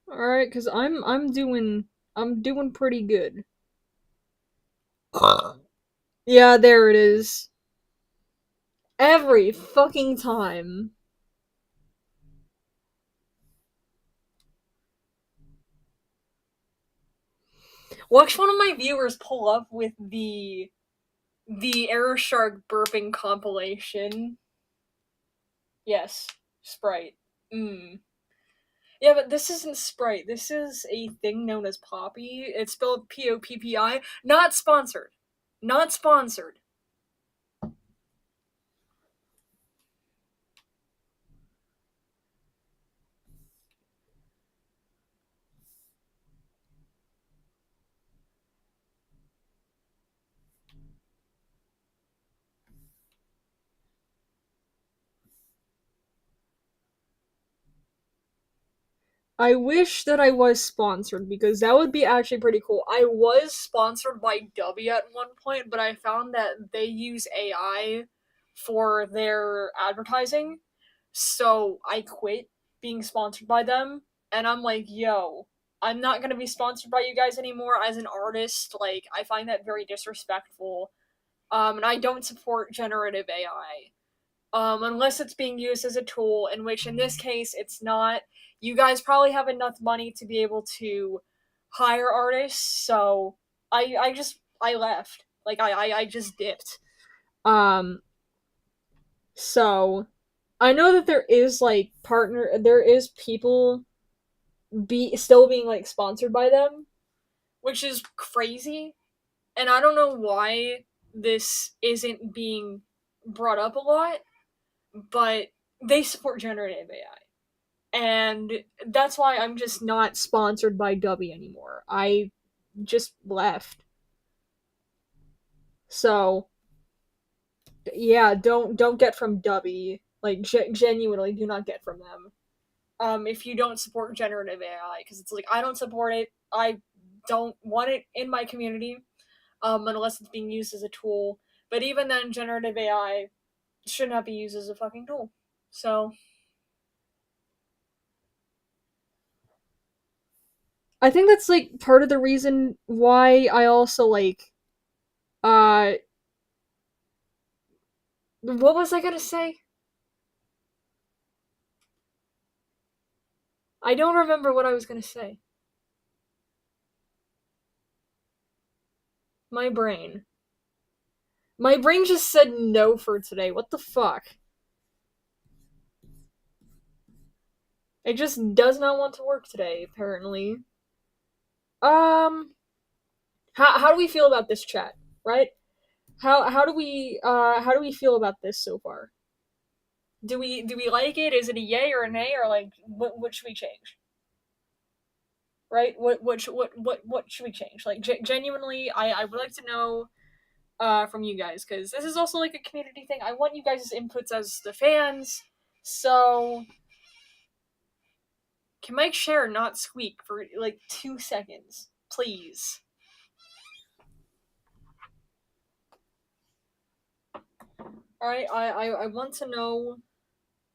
Alright, cause I'm doing pretty good. Yeah, there it is. Every fucking time. Watch one of my viewers pull up with the Air Shark burping compilation. Yes, Sprite. Yeah, but this isn't Sprite. This is a thing known as Poppy. It's spelled Poppi. Not sponsored. Not sponsored. I wish that I was sponsored because that would be actually pretty cool. I was sponsored by W at one point, but I found that they use AI for their advertising. So I quit being sponsored by them, and I'm like, yo, I'm not gonna be sponsored by you guys anymore as an artist. Like, I find that very disrespectful. And I don't support generative AI. Unless it's being used as a tool, in which in this case it's not. You guys probably have enough money to be able to hire artists, so I left. Like I just dipped. Um, so I know that there is like there is people be still being like sponsored by them, which is crazy, and I don't know why this isn't being brought up a lot, but they support generative AI. And that's why I'm just not sponsored by W anymore. I just left. So yeah, don't get from W. Like genuinely, do not get from them. If you don't support generative AI, because it's like I don't support it. I don't want it in my community. Unless it's being used as a tool. But even then, generative AI should not be used as a fucking tool. So I think that's like part of the reason why I also like uh what was I gonna say? I don't remember what I was gonna say. My brain. My brain just said no for today. What the fuck? It just does not want to work today, apparently. Um how do we feel about this chat, right? How do we feel about this so far? Do we like it? Is it a yay or a nay, or like what should we change? Right? What should we change? Like genuinely, I would like to know from you guys, because this is also like a community thing. I want you guys' inputs as the fans. So can Mike share not squeak for like 2 seconds, please? All right, I want to know.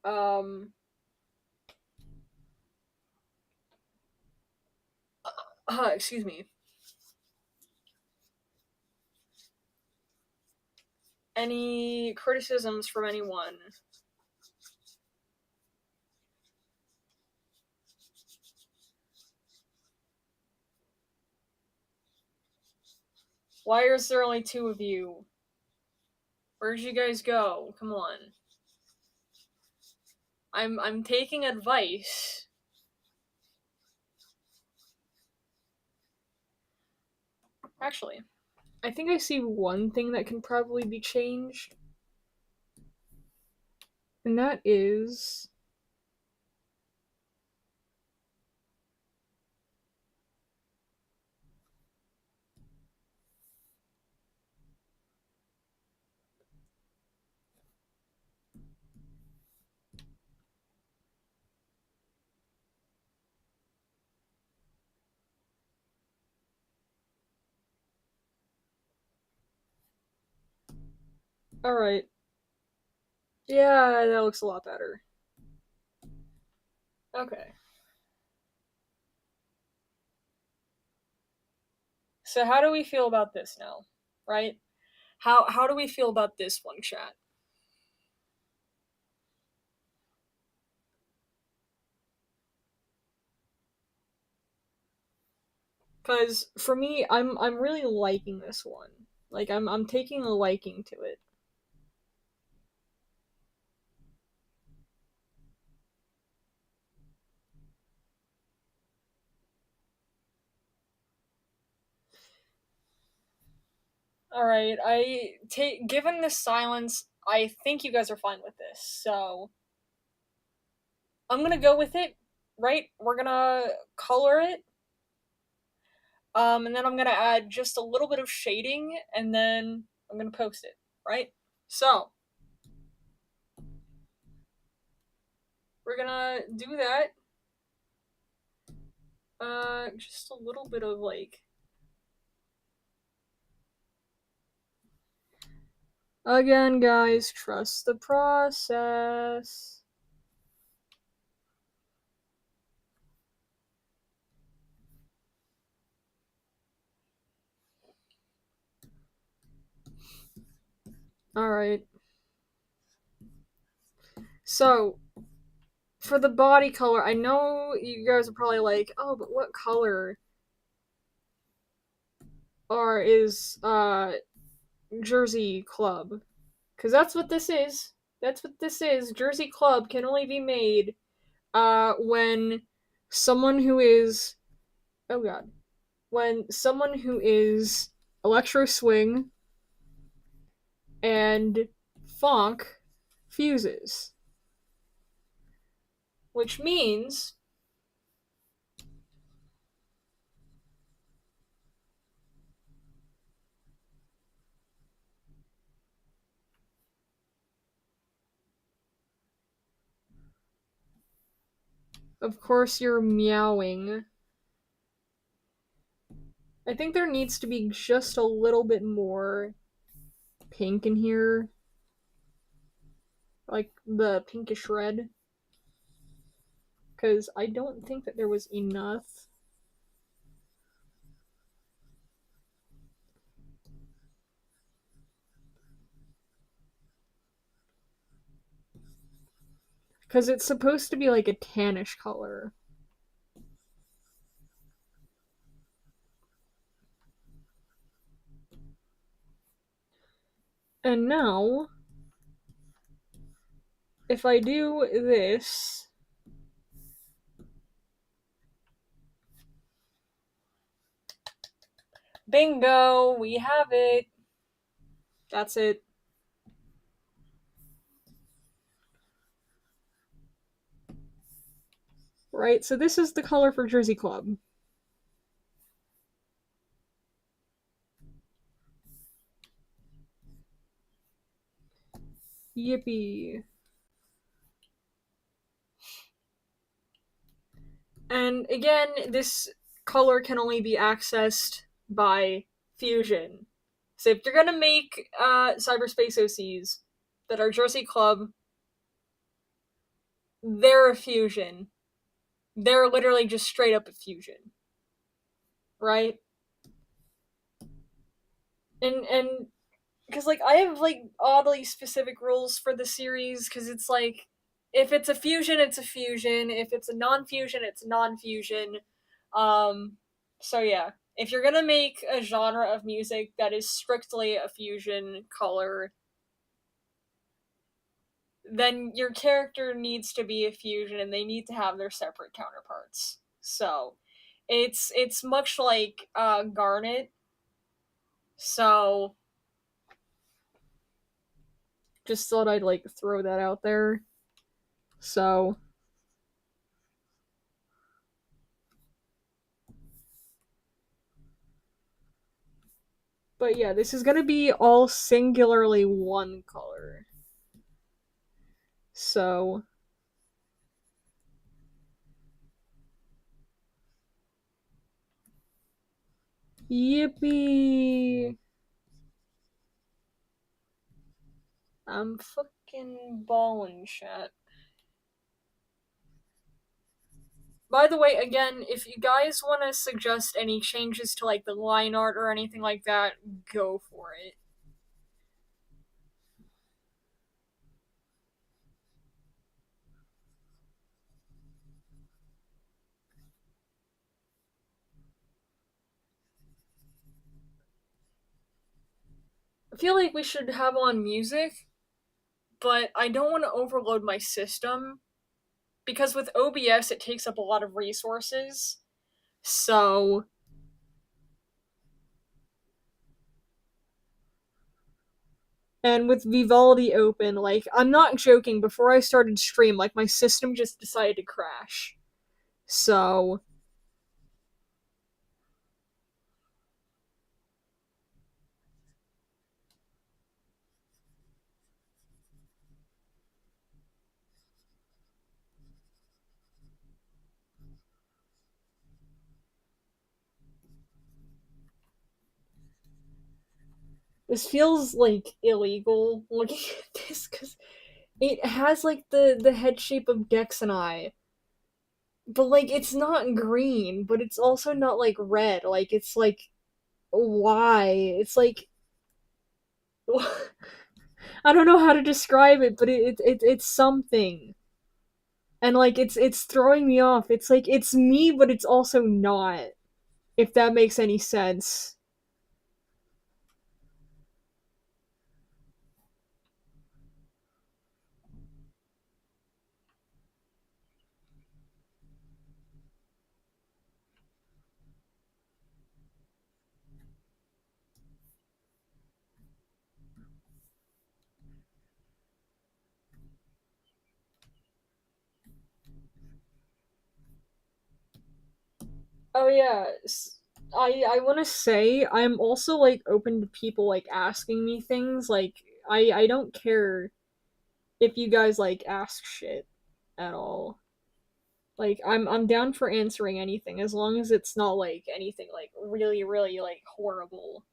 Um, excuse me. Any criticisms from anyone? Why is there only two of you? Where'd you guys go? Come on. I'm taking advice. Actually, I think I see one thing that can probably be changed, and that is. Alright. Yeah, that looks a lot better. Okay. So how do we feel about this now? Right? How do we feel about this one, chat? Cause for me, I'm really liking this one. Like I'm taking a liking to it. Alright, given this silence, I think you guys are fine with this, so I'm gonna go with it, right? We're gonna color it, and then I'm gonna add just a little bit of shading, and then I'm gonna post it, right? So, we're gonna do that. Just a little bit of like. Again, guys, trust the process. Alright. So, for the body color, I know you guys are probably like, oh, but what color is Jersey Club? Because that's what this is. That's what this is. Jersey Club can only be made when someone who is, oh god, when someone who is electro swing and funk fuses. Which means of course you're meowing. I think there needs to be just a little bit more pink in here. Like the pinkish red. Because I don't think that there was enough. Because it's supposed to be like a tannish color. And now, if I do this, bingo, we have it. That's it. Right, so this is the color for Jersey Club. Yippee. And again, this color can only be accessed by fusion. So if you're gonna make cyberspace OCs that are Jersey Club, they're a fusion. They're literally just straight up a fusion. Right? And because like I have like oddly specific rules for the series because it's like if it's a fusion, it's a fusion. If it's a non-fusion, it's a non-fusion. Um, so yeah, if you're gonna make a genre of music that is strictly a fusion color, then your character needs to be a fusion, and they need to have their separate counterparts. So, it's much like Garnet. So just thought I'd like throw that out there. So but yeah, this is gonna be all singularly one color. So yippee. I'm fucking ballin' chat. By the way, again, if you guys want to suggest any changes to like the line art or anything like that, go for it. I feel like we should have on music, but I don't want to overload my system because with OBS it takes up a lot of resources. So And with Vivaldi open, like, I'm not joking, before I started stream, like, my system just decided to crash. So, this feels, like, illegal looking at this, because it has, like, the head shape of Dex and I. But, like, it's not green, but it's also not, like, red. Like, it's, like, why? It's, like, I don't know how to describe it, but it's something. And like it's throwing me off. It's like it's me, but it's also not. If that makes any sense. Oh yeah, I want to say I'm also like open to people like asking me things. Like I don't care if you guys like ask shit at all. Like I'm down for answering anything as long as it's not like anything like really like horrible.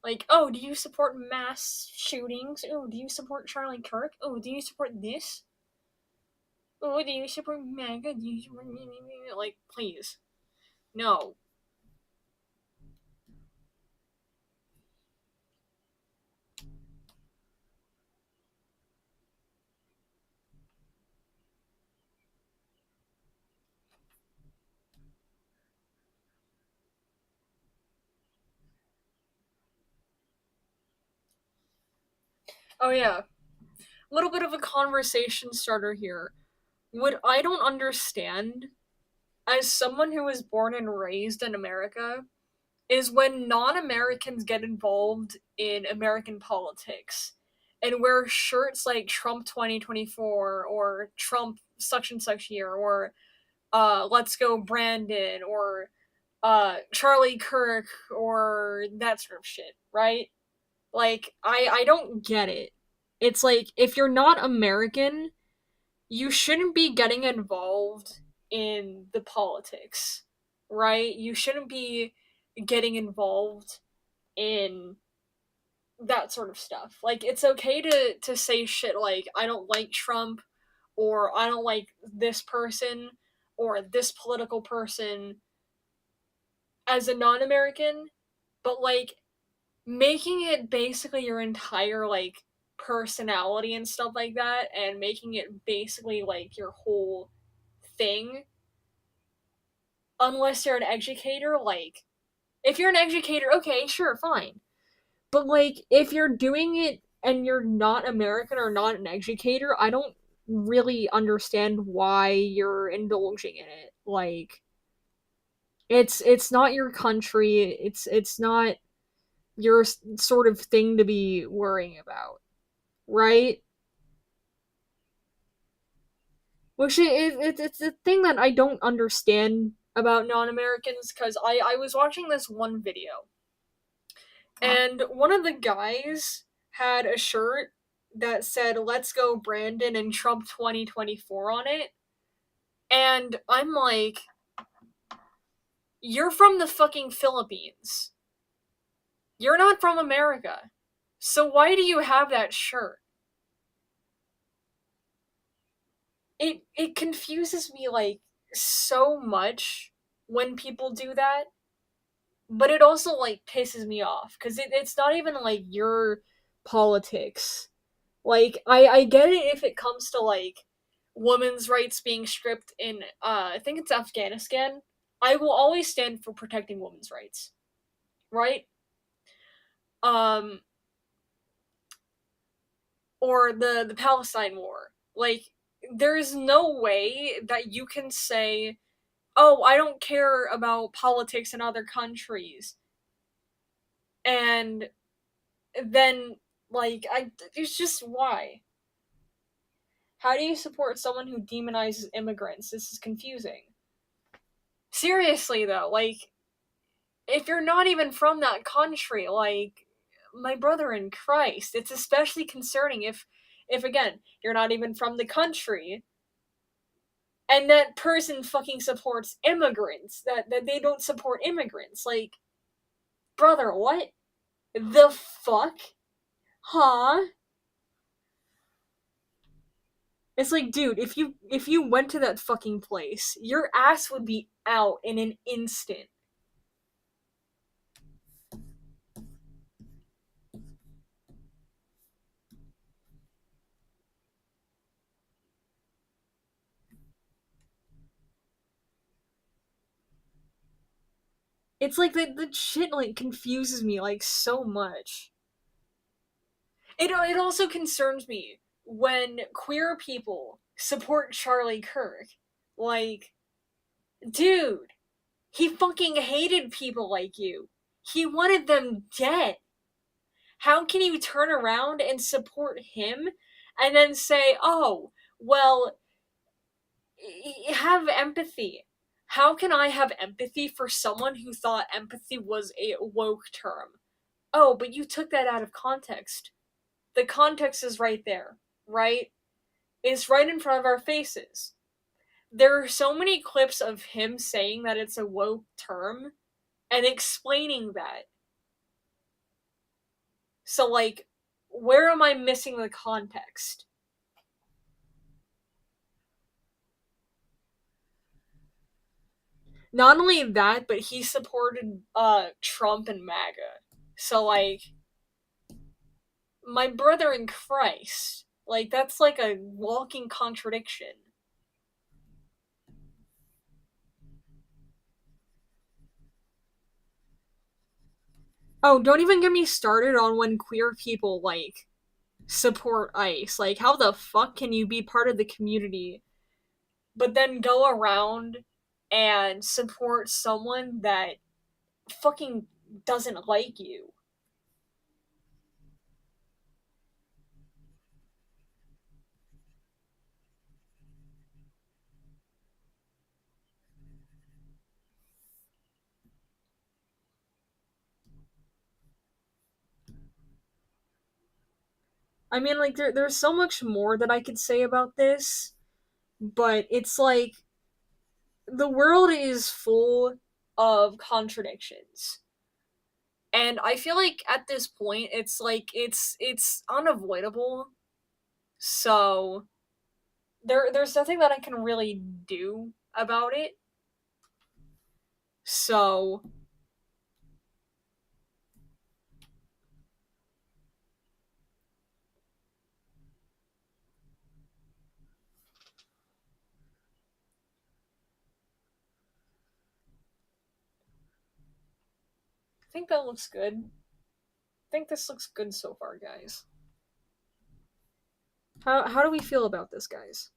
Like, oh, do you support mass shootings? Oh, do you support Charlie Kirk? Oh, do you support this? Oh, do you support MAGA? Do you support like, please, no. Oh yeah, a little bit of a conversation starter here. What I don't understand, as someone who was born and raised in America, is when non-Americans get involved in American politics and wear shirts like Trump 2024 or Trump such and such year or Let's Go Brandon or Charlie Kirk or that sort of shit, right? Like I don't get it. It's like if you're not American, you shouldn't be getting involved in the politics, right? You shouldn't be getting involved in that sort of stuff. Like it's okay to say shit like I don't like Trump or I don't like this person or this political person as a non-American, but like making it basically your entire like personality and stuff like that and making it basically like your whole thing unless you're an educator like if you're an educator okay sure fine but like if you're doing it and you're not American or not an educator I don't really understand why you're indulging in it like it's not your country it's not your sort of thing to be worrying about right? Which it's a thing that I don't understand about non-Americans because I was watching this one video and one of the guys had a shirt that said "Let's go Brandon" and Trump 2024 on it, and I'm like, you're from the fucking Philippines. You're not from America. So why do you have that shirt? It confuses me like so much when people do that, but it also like pisses me off because it's not even like your politics. Like I get it if it comes to like women's rights being stripped in I think it's Afghanistan. I will always stand for protecting women's rights, right? Um, or the Palestine war. Like there is no way that you can say, "Oh, I don't care about politics in other countries," and then Like, it's just why? How do you support someone who demonizes immigrants? This is confusing. Seriously, though, like, if you're not even from that country, like, my brother in Christ, it's especially concerning if again, you're not even from the country, and that person fucking supports immigrants, that they don't support immigrants. Like, brother, what the fuck? Huh? It's like, dude, if you went to that fucking place, your ass would be out in an instant. It's like the shit like confuses me like so much. It also concerns me when queer people support Charlie Kirk. Like, dude, he fucking hated people like you. He wanted them dead. How can you turn around and support him and then say, "Oh, well, have empathy"? How can I have empathy for someone who thought empathy was a woke term? Oh, but you took that out of context. The context is right there, right? It's right in front of our faces. There are so many clips of him saying that it's a woke term and explaining that. So, like, where am I missing the context? Not only that, but he supported Trump and MAGA. So, like, my brother in Christ, like, that's like a walking contradiction. Oh, don't even get me started on when queer people, like, support ICE. Like, how the fuck can you be part of the community, but then go around and support someone that fucking doesn't like you? I mean, like, there's so much more that I could say about this, but it's like the world is full of contradictions. And I feel like at this point it's like it's unavoidable. So there's nothing that I can really do about it. So I think that looks good. I think this looks good so far, guys. How do we feel about this, guys?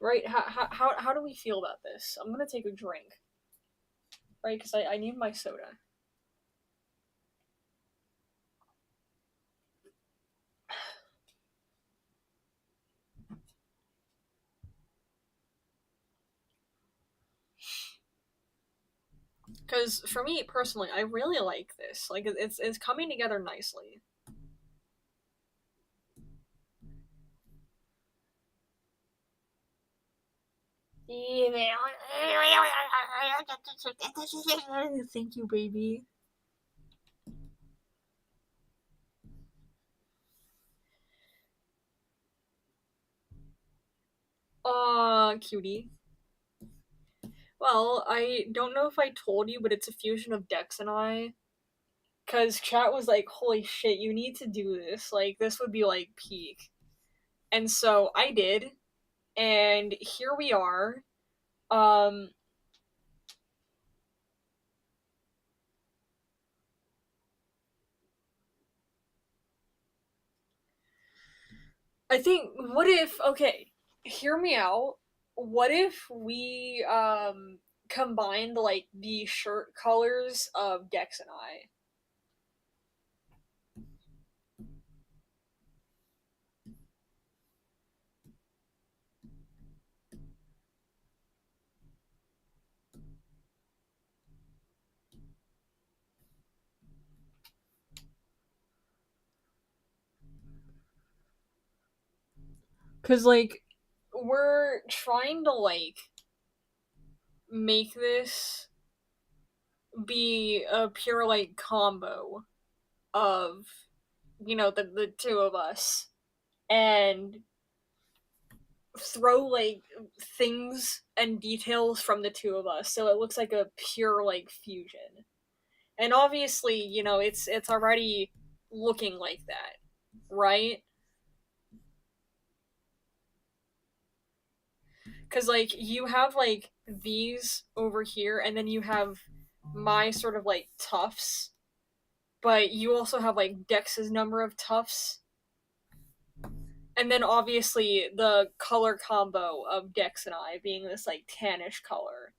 Right? How do we feel about this? I'm gonna take a drink, right? Because I need my soda. Because for me personally, I really like this. Like, it's coming together nicely. Thank you, baby. Aw, cutie. Well, I don't know if I told you, but it's a fusion of Dex and I. Cause chat was like, holy shit, you need to do this. Like, this would be like peak. And so I did, and here we are. Um, I think, what if, okay, hear me out. What if we, combined, like, the shirt colors of Dex and I? Cause like we're trying to like make this be a pure like combo of the two of us and throw like things and details from the two of us so it looks like a pure like fusion. And obviously, it's already looking like that, right? Cuz like you have like these over here and then you have my sort of like tufts, but you also have like Dex's number of tufts. And then obviously the color combo of Dex and I being this like tannish color.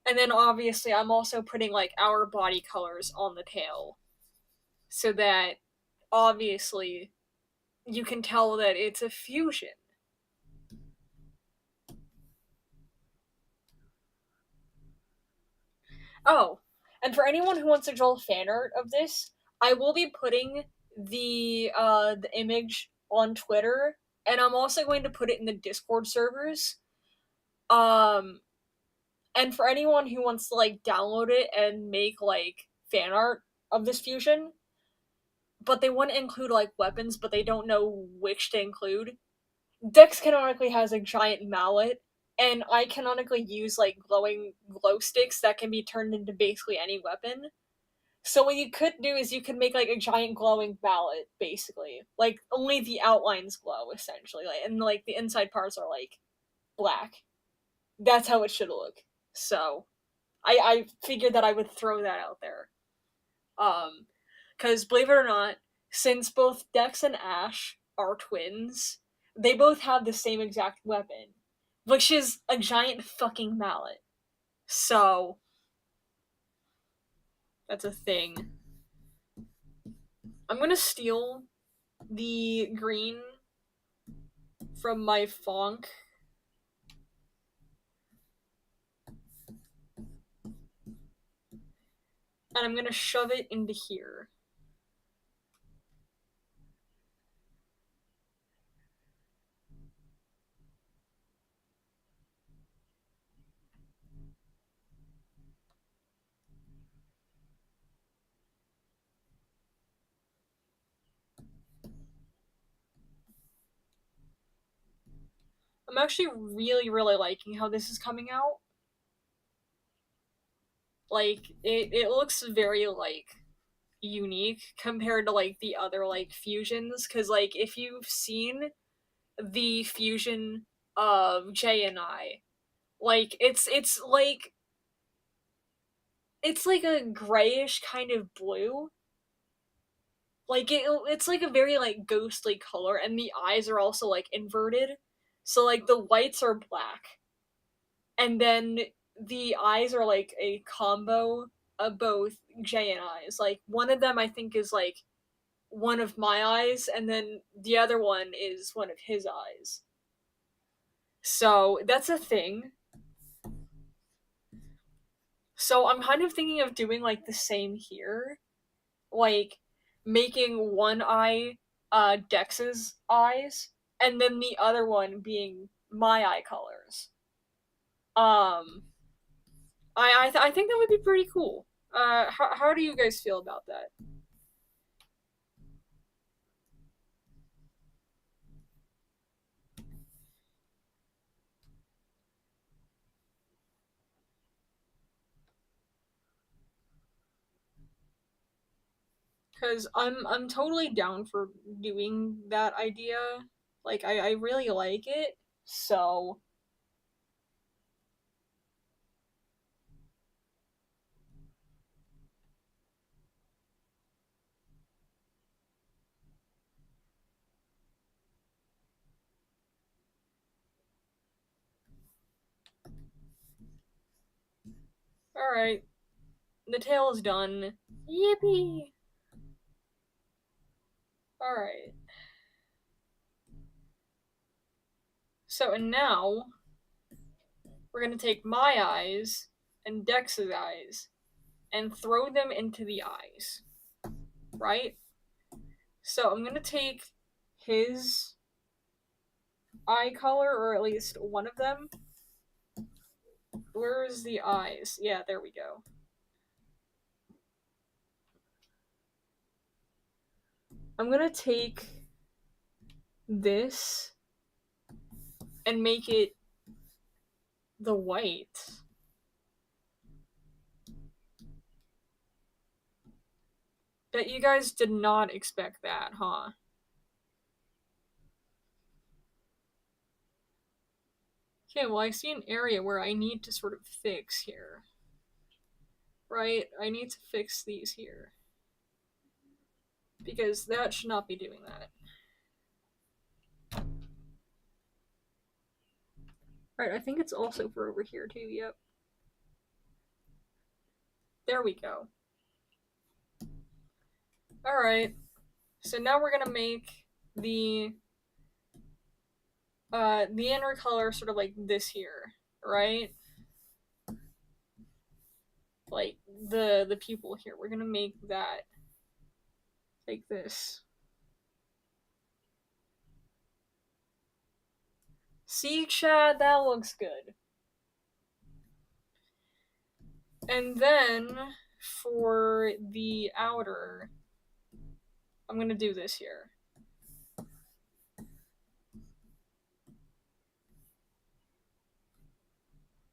And then obviously I'm also putting like our body colors on the tail so that obviously you can tell that it's a fusion. Oh, and for anyone who wants to draw fan art of this, I will be putting the image on Twitter, and I'm also going to put it in the Discord servers. Um, and for anyone who wants to like download it and make like fan art of this fusion, but they want to include like weapons, but they don't know which to include. Dex canonically has a giant mallet, and I canonically use like glowing glow sticks that can be turned into basically any weapon. So what you could do is you could make like a giant glowing mallet, basically. Like only the outlines glow, essentially. Like and like the inside parts are like black. That's how it should look. So I figured that I would throw that out there. Um because believe it or not, since both Dex and Ash are twins, they both have the same exact weapon, which is a giant fucking mallet. So that's a thing. I'm gonna steal the green from my funk. And I'm gonna shove it into here. I'm actually really, really liking how this is coming out. Like, it looks very, like, unique compared to, like, the other, like, fusions. Because, like, if you've seen the fusion of Jay and I, like, it's like a grayish kind of blue. Like, it's like a very, like, ghostly color, and the eyes are also, like, inverted. So, like, the whites are black and then the eyes are like a combo of both Jay and I's. Like one of them I think is like one of my eyes, and then the other one is one of his eyes. So that's a thing. So I'm kind of thinking of doing like the same here, like making one eye Dex's eyes, and then the other one being my eye colors. Um, I think that would be pretty cool. How do you guys feel about that? Because I'm totally down for doing that idea. Like I really like it. So all right, the tail is done. Yippee! All right. So and now we're gonna take my eyes and Dex's eyes and throw them into the eyes. Right. So I'm gonna take his eye color, or at least one of them. Where's the eyes? Yeah, there we go. I'm gonna take this and make it the white. Bet you guys did not expect that, huh? Okay, well, I see an area where I need to sort of fix here. Right? I need to fix these here. Because that should not be doing that. Right, I think it's also for over here too, yep. There we go. Alright. So now we're gonna make the inner color sort of like this here, right? Like the pupil here. We're gonna make that like this. See, Chad, that looks good. And then for the outer, I'm gonna do this here.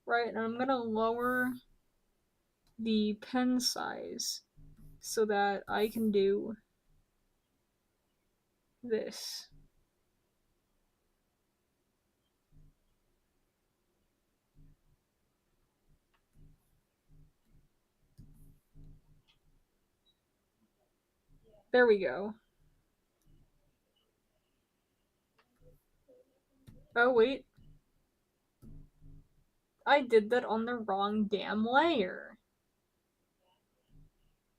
Right, and I'm gonna lower the pen size so that I can do this. There we go. Oh, wait. I did that on the wrong damn layer.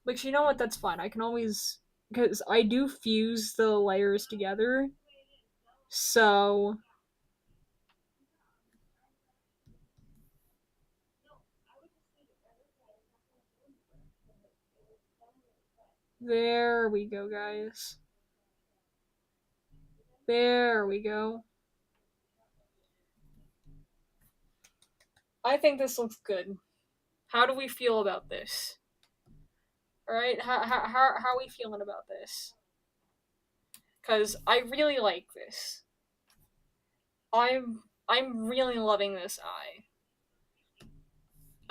Which, you know what, that's fine. I can always... Because I do fuse the layers together. So... There we go, guys. There we go. I think this looks good. How do we feel about this? Alright, how are we feeling about this? Because I really like this. I'm really loving this eye.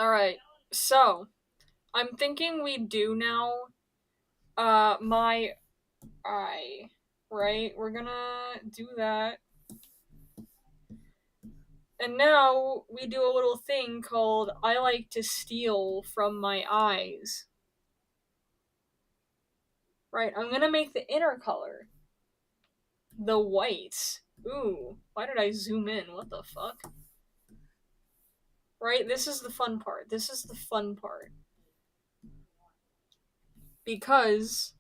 Alright, so I'm thinking we do now my eye. Right? We're gonna do that. And now we do a little thing called I like to steal from my eyes. Right, I'm gonna make the inner color the white. Ooh, why did I zoom in? What the fuck? Right, this is the fun part. This is the fun part. Because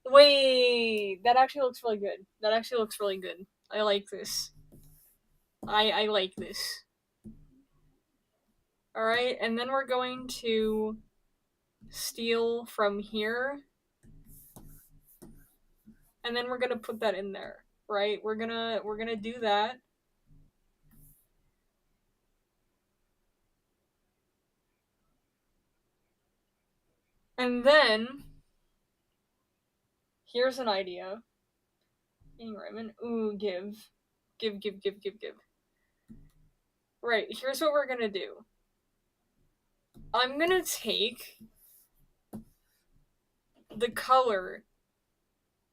wait, that actually looks really good. That actually looks really good. I like this. I like this. Alright, and then we're going to steal from here. And then we're gonna put that in there. Right? We're gonna do that. And then here's an idea. Raymond. Ooh, give. Give. Right, here's what we're gonna do. I'm gonna take the color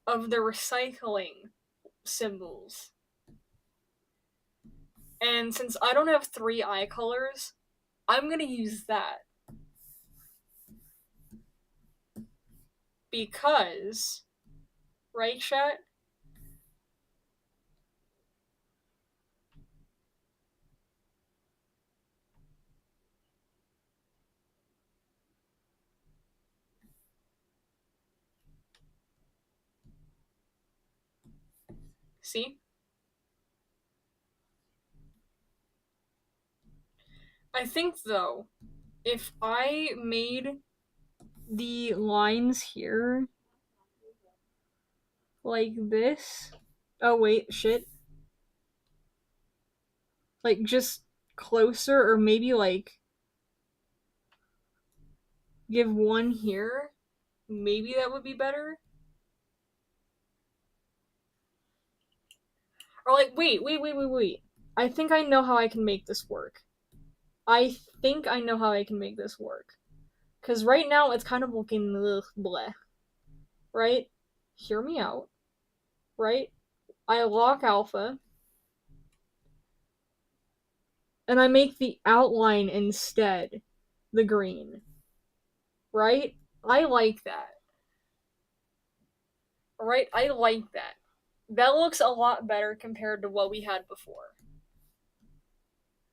of the recycling symbols. And since I don't have 3 eye colors, I'm gonna use that. Because, right, chat? See? I think, though, if I made the lines here like this. Oh, wait, shit. Like, just closer, or maybe, like, give one here. Maybe that would be better. Or, like, wait. I think I know how I can make this work. Because right now it's kind of looking bleh. Right? Hear me out. Right? I lock alpha. And I make the outline instead the green. Right? I like that. Right? I like that. That looks a lot better compared to what we had before.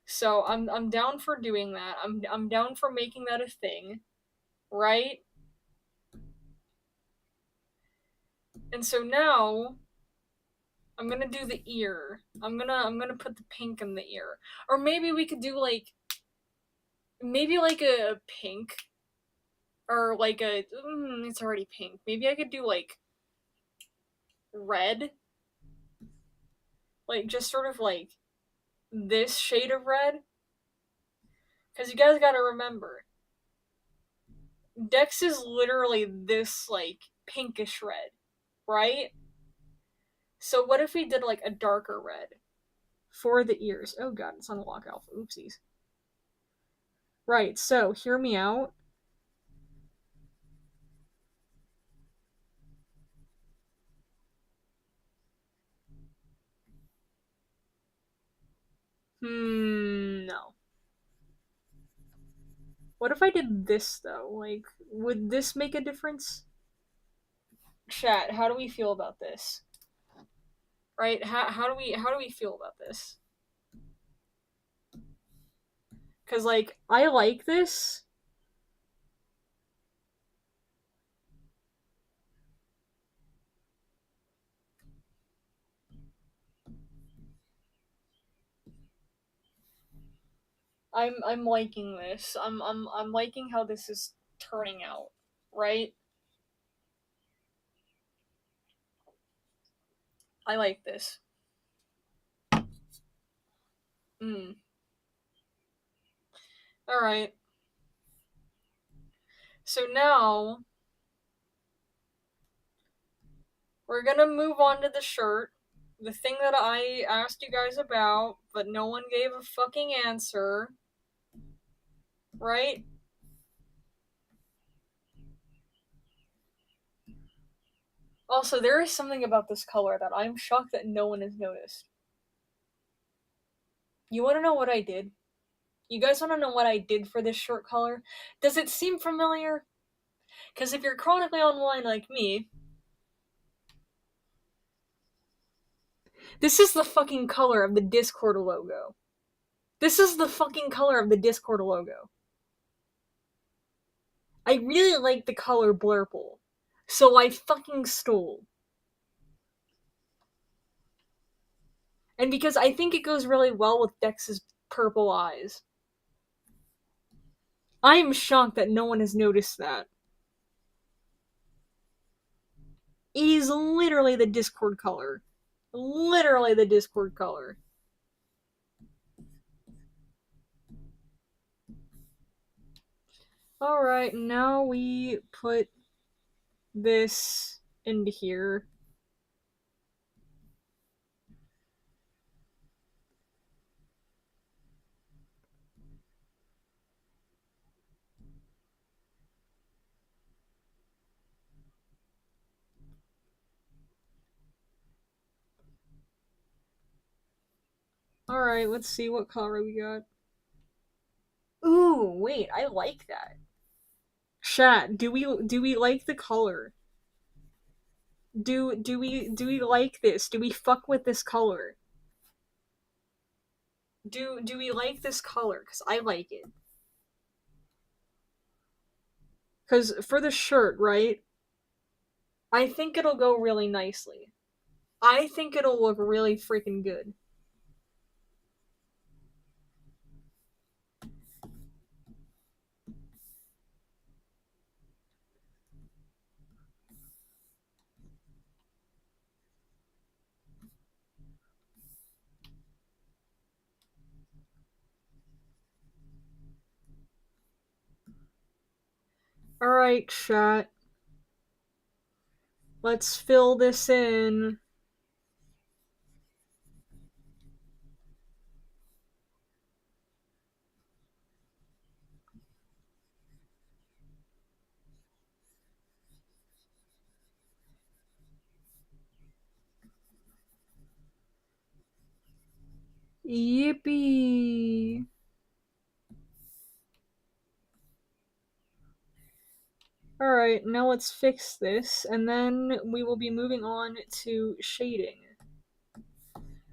So I'm down for doing that. I'm down for making that a thing, right? And so now I'm gonna do the ear. I'm gonna put the pink in the ear, or maybe we could do like maybe like a pink, or like a it's already pink. Maybe I could do like red, like just sort of like this shade of red. Because you guys gotta remember, Dex is literally this like pinkish red, right? So what if we did like a darker red for the ears? Oh god, it's on lock alpha. Oopsies. Right, so hear me out. No. What if I did this though? Like, would this make a difference? Chat, how do we feel about this? Right? How do we feel about this? Cause like I like this. I'm liking this. I'm liking how this is turning out, right? I like this. Mm. Alright. So now we're gonna move on to the shirt. The thing that I asked you guys about, but no one gave a fucking answer. Right? Also, there is something about this color that I'm shocked that no one has noticed. You wanna know what I did? You guys wanna know what I did for this shirt color? Does it seem familiar? Because if you're chronically online like me, this is the fucking color of the Discord logo. This is the fucking color of the Discord logo. I really like the color Blurple, so I fucking stole. And because I think it goes really well with Dex's purple eyes. I am shocked that no one has noticed that. It is literally the Discord color. Literally the Discord color. Alright, now we put this into here. Alright, let's see what color we got. Ooh, wait, I like that. Chat, do we like the color? Do we like this? Do we fuck with this color? Do we like this color? Cause I like it. Cause for the shirt, right? I think it'll go really nicely. I think it'll look really freaking good. Alright, chat. Let's fill this in. Yippee! Alright, now let's fix this, and then we will be moving on to shading.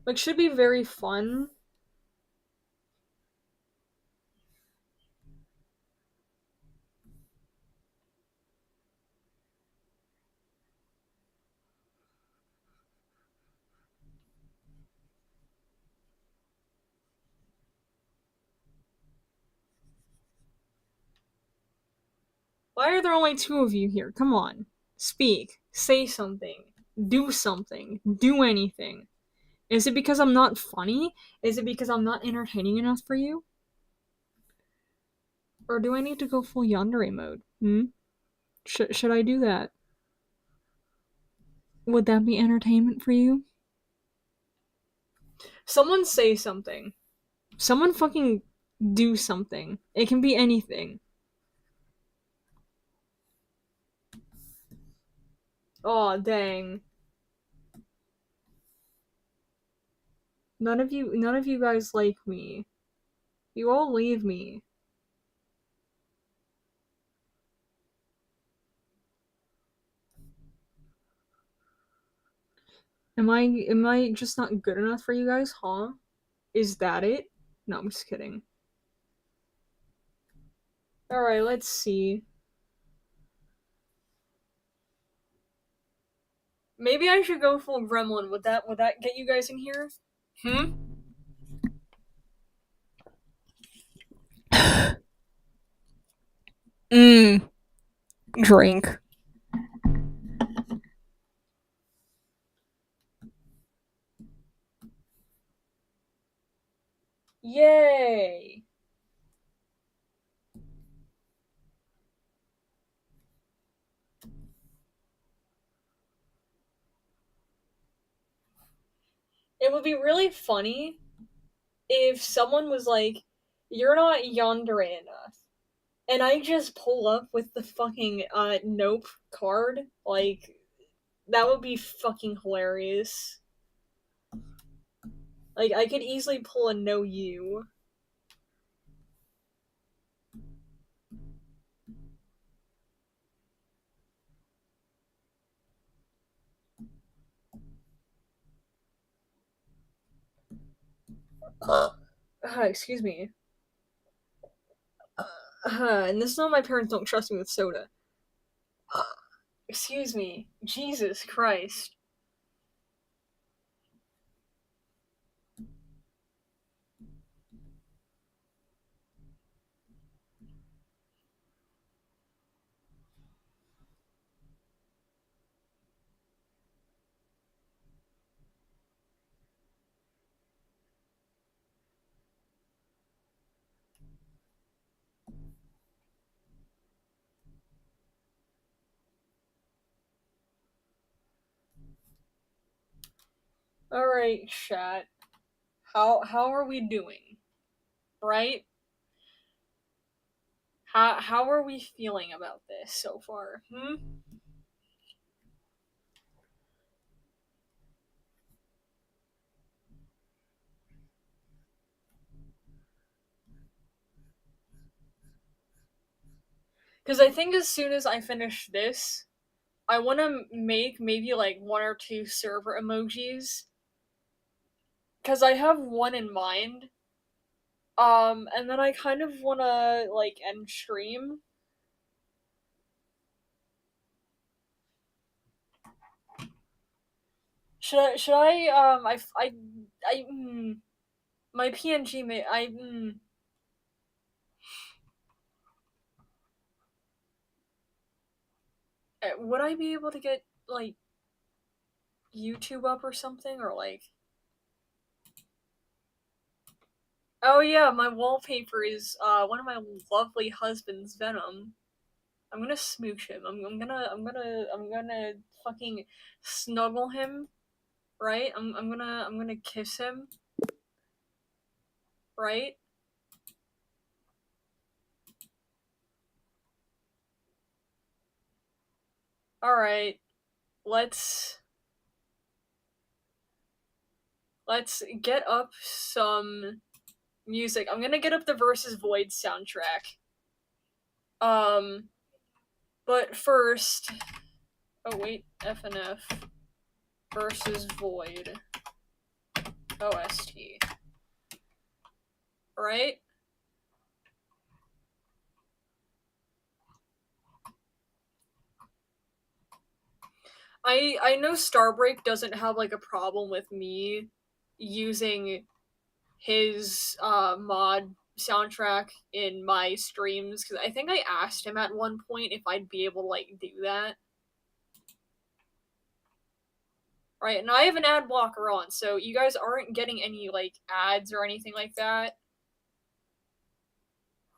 Like, should be very fun. Why are there only two of you here? Come on. Speak. Say something. Do something. Do anything. Is it because I'm not funny? Is it because I'm not entertaining enough for you? Or do I need to go full yandere mode? Should I do that? Would that be entertainment for you? Someone say something. Someone fucking do something. It can be anything. Aw, dang. None of you guys like me. You all leave me. Am I just not good enough for you guys, huh? Is that it? No, I'm just kidding. Alright, let's see. Maybe I should go full gremlin. Would that get you guys in here? Drink. Yay! It would be really funny if someone was like, "You're not yandere enough," and I just pull up with the fucking nope card. Like, that would be fucking hilarious. Like, I could easily pull a no you. Excuse me. And this is why my parents don't trust me with soda. Excuse me. Jesus Christ. Alright, chat. How are we doing? Right? How are we feeling about this so far? Because I think as soon as I finish this, I want to make maybe like one or two server emojis. Because I have one in mind. And then I kind of want to like end stream. Should I my PNG may would I be able to get like YouTube up or something, or like, oh yeah, my wallpaper is one of my lovely husband's Venom. I'm gonna smooch him. I'm gonna fucking snuggle him, right? I'm gonna kiss him, right? Alright, let's let's get up some music. I'm gonna get up the Versus Void soundtrack. Um, but first, oh wait, FNF Versus Void OST, right? I know Starbreak doesn't have like a problem with me using his mod soundtrack in my streams because I think I asked him at one point if I'd be able to like do that. Right, and I have an ad blocker on, so you guys aren't getting any like ads or anything like that.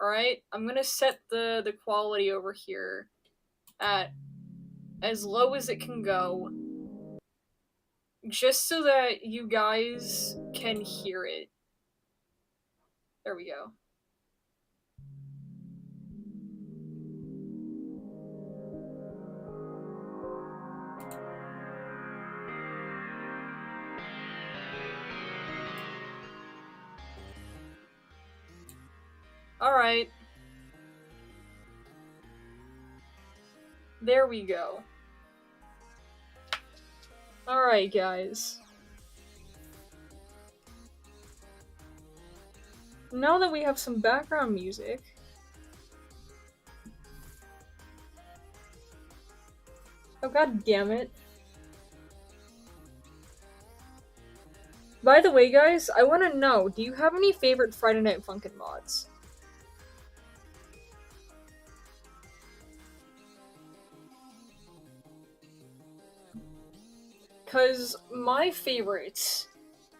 Alright, I'm gonna set the quality over here at as low as it can go. Just so that you guys can hear it. There we go. Alright. There we go. Alright, guys. Now that we have some background music, oh god damn it. By the way, guys, I want to know, do you have any favorite Friday Night Funkin' mods? Because my favorites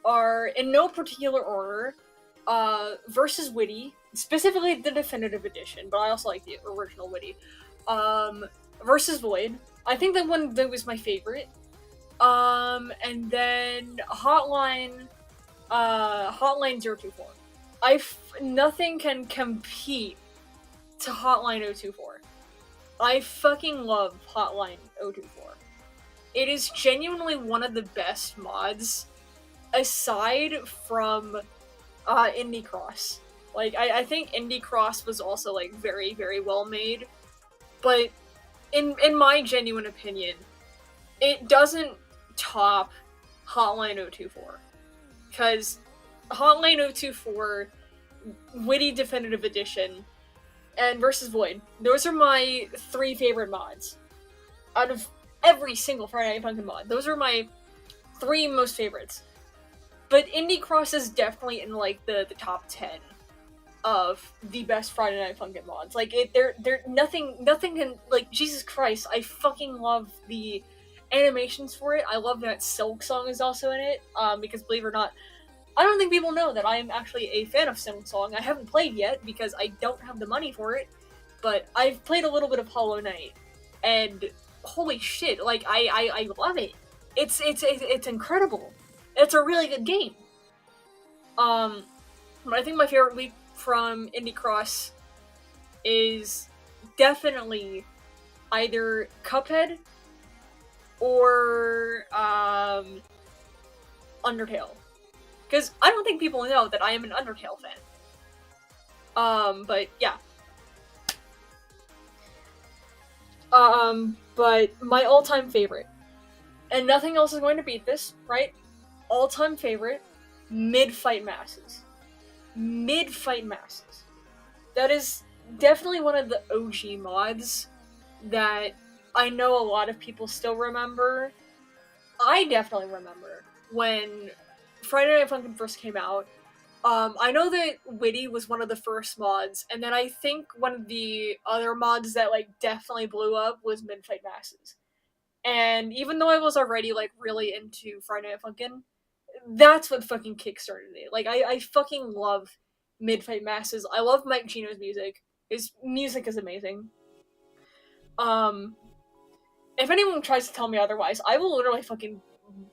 are, in no particular order, Versus Witty, specifically the Definitive Edition, but I also like the original Witty. Versus Void, I think that one that was my favorite. And then Hotline 024. Nothing can compete to Hotline 024. I fucking love Hotline 024. It is genuinely one of the best mods, aside from Indie Cross. Like, I think Indie Cross was also, like, very, very well made, but in my genuine opinion, it doesn't top Hotline 024. Because Hotline 024, Witty Definitive Edition, and Versus Void, those are my 3 favorite mods. Out of every single Friday Night Funkin' mod, those are my 3 most favorites. But Indie Cross is definitely in like the top 10 of the best Friday Night Funkin' mods. Like they're nothing can, like, Jesus Christ, I fucking love the animations for it. I love that Silk Song is also in it. Because believe it or not, I don't think people know that I am actually a fan of Silk Song. I haven't played yet because I don't have the money for it, but I've played a little bit of Hollow Knight, and holy shit, like I love it. It's incredible. It's a really good game. But I think my favorite leap from Indie Cross is definitely either Cuphead or Undertale. Because I don't think people know that I am an Undertale fan. But yeah. But my all-time favorite, and nothing else is going to beat this, right? All-time favorite, Mid-Fight Masses. Mid-Fight Masses. That is definitely one of the OG mods that I know a lot of people still remember. I definitely remember when Friday Night Funkin' first came out. I know that Witty was one of the first mods, and then I think one of the other mods that like definitely blew up was Mid-Fight Masses. And even though I was already like really into Friday Night Funkin', that's what fucking kickstarted it. Like I fucking love Mid-Fight Masses. I love Mike Gino's music. His music is amazing. Um, if anyone tries to tell me otherwise, I will literally fucking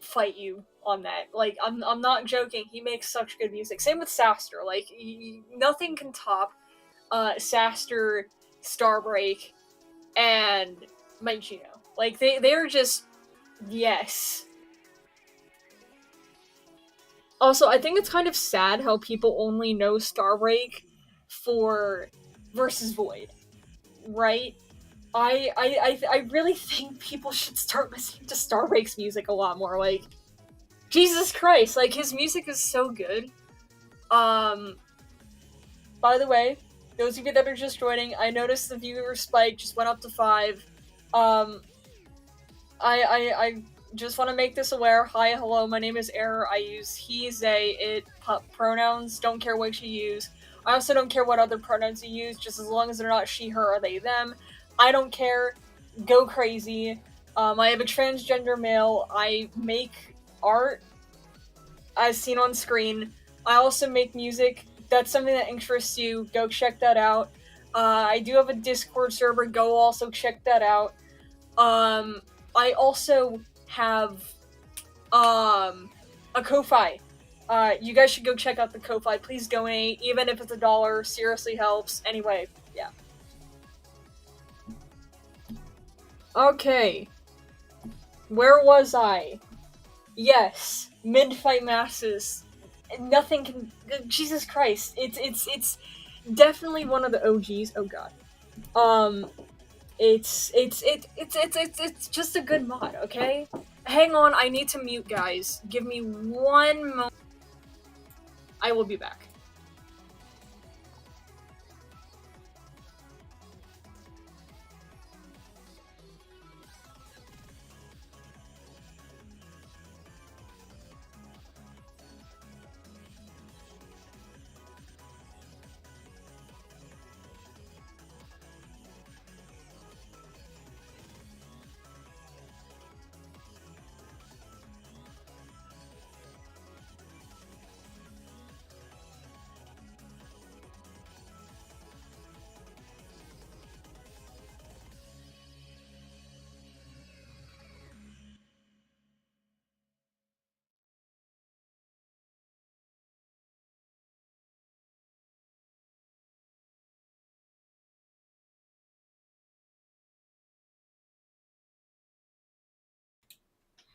fight you on that. Like, I'm not joking. He makes such good music. Same with Saster. Like, nothing can top Saster, Starbreak, and Maichino. Like, they're just yes. Also, I think it's kind of sad how people only know Starbreak for versus Void, right? I really think people should start listening to Starbreak's music a lot more. Like, Jesus Christ, like his music is so good. Um, by the way, those of you that are just joining, I noticed the viewer spike just went up to 5. Um, I just want to make this aware. Hi, hello, my name is Error. I use he, they, it pronouns. Don't care what you use. I also don't care what other pronouns you use, just as long as they're not she, her, or they, them. I don't care. Go crazy. I have a transgender male. I make art as seen on screen. I also make music. That's something that interests you. Go check that out. I do have a Discord server. Go also check that out. I also have a Ko-Fi. You guys should go check out the Ko-Fi. Please donate, even if it's $1. Seriously helps. Anyway, yeah. Okay. Where was I? Yes, mid-fight masses. Nothing can. Jesus Christ! It's definitely one of the OGs. Oh god. Um, it's just a good mod. Okay. Hang on, I need to mute, guys. Give me one moment. I will be back.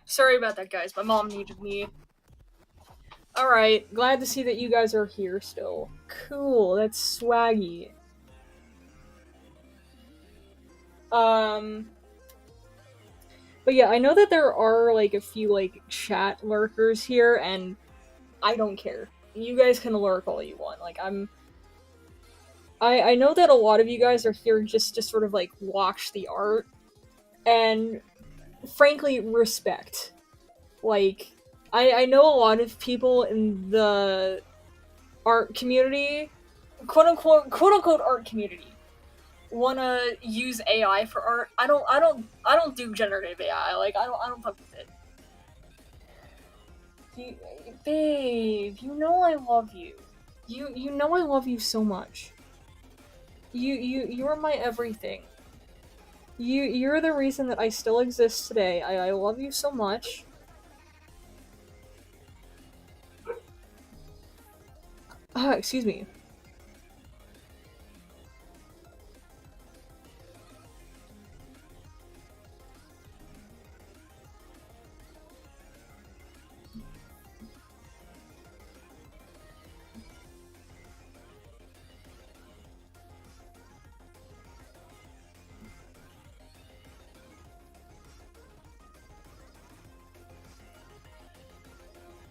Sorry about that, guys. My mom needed me. Alright, glad to see that you guys are here still. Cool, that's swaggy. Um, but yeah, I know that there are, like, a few, like, chat lurkers here, and I don't care. You guys can lurk all you want. Like, I know that a lot of you guys are here just to sort of, like, watch the art, and frankly, respect. Like, I know a lot of people in the art community, quote unquote art community, wanna use AI for art. I don't do generative AI. Like, I don't fuck with it. You, babe, you know I love you. You know I love you so much. You're my everything. You're the reason that I still exist today. I love you so much. Excuse me.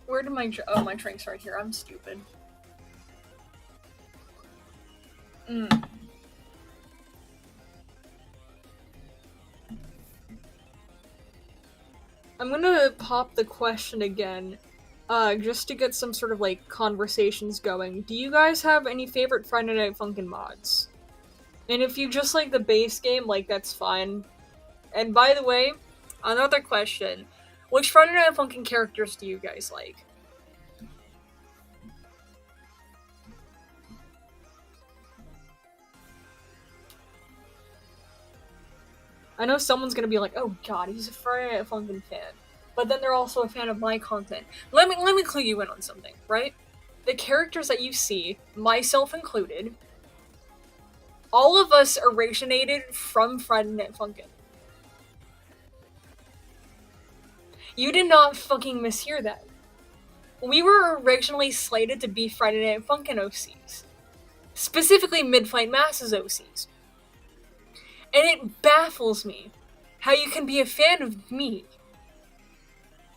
Where did my my drink's right here. I'm stupid. Mm. I'm gonna pop the question again, just to get some sort of, like, conversations going. Do you guys have any favorite Friday Night Funkin' mods? And if you just like the base game, like, that's fine. And by the way, another question. Which Friday Night Funkin' characters do you guys like? I know someone's gonna be like, "Oh God, he's a Friday Night Funkin' fan," but then they're also a fan of my content. Let me clue you in on something, right? The characters that you see, myself included, all of us originated from Friday Night Funkin'. You did not fucking mishear that. We were originally slated to be Friday Night Funkin' OCs, specifically Mid-Fight Masses OCs, and it baffles me how you can be a fan of me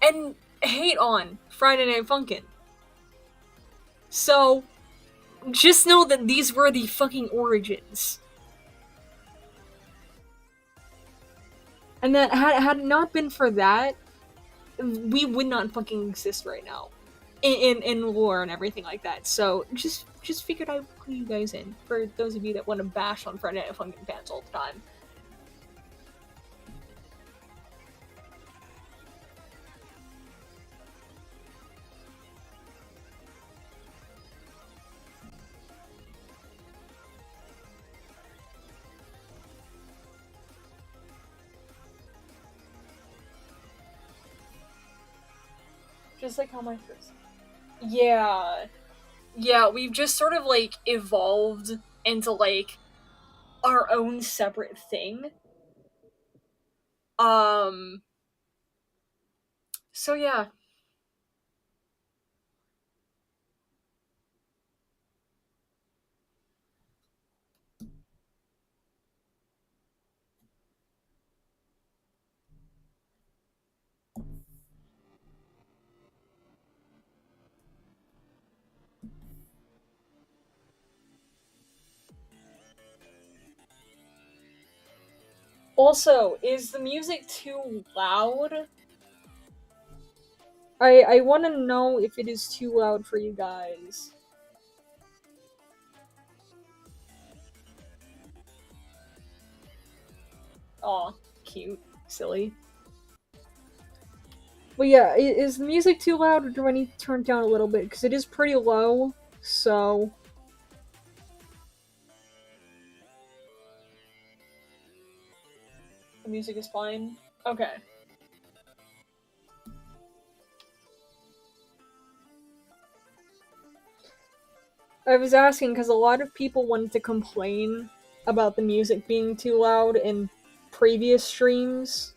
and hate on Friday Night Funkin'. So, just know that these were the fucking origins. And that had it not been for that, we would not fucking exist right now. In lore and everything like that. So just figured I'd clue you guys in for those of you that want to bash on Friday Night Funkin' fans all the time. Just like how my first. Yeah. Yeah, we've just sort of like evolved into like our own separate thing. Um so yeah. Also, is the music too loud? I want to know if it is too loud for you guys. Aw, cute, silly. But yeah, is the music too loud, or do I need to turn it down a little bit? Because it is pretty low, so... The music is fine? Okay. I was asking because a lot of people wanted to complain about the music being too loud in previous streams.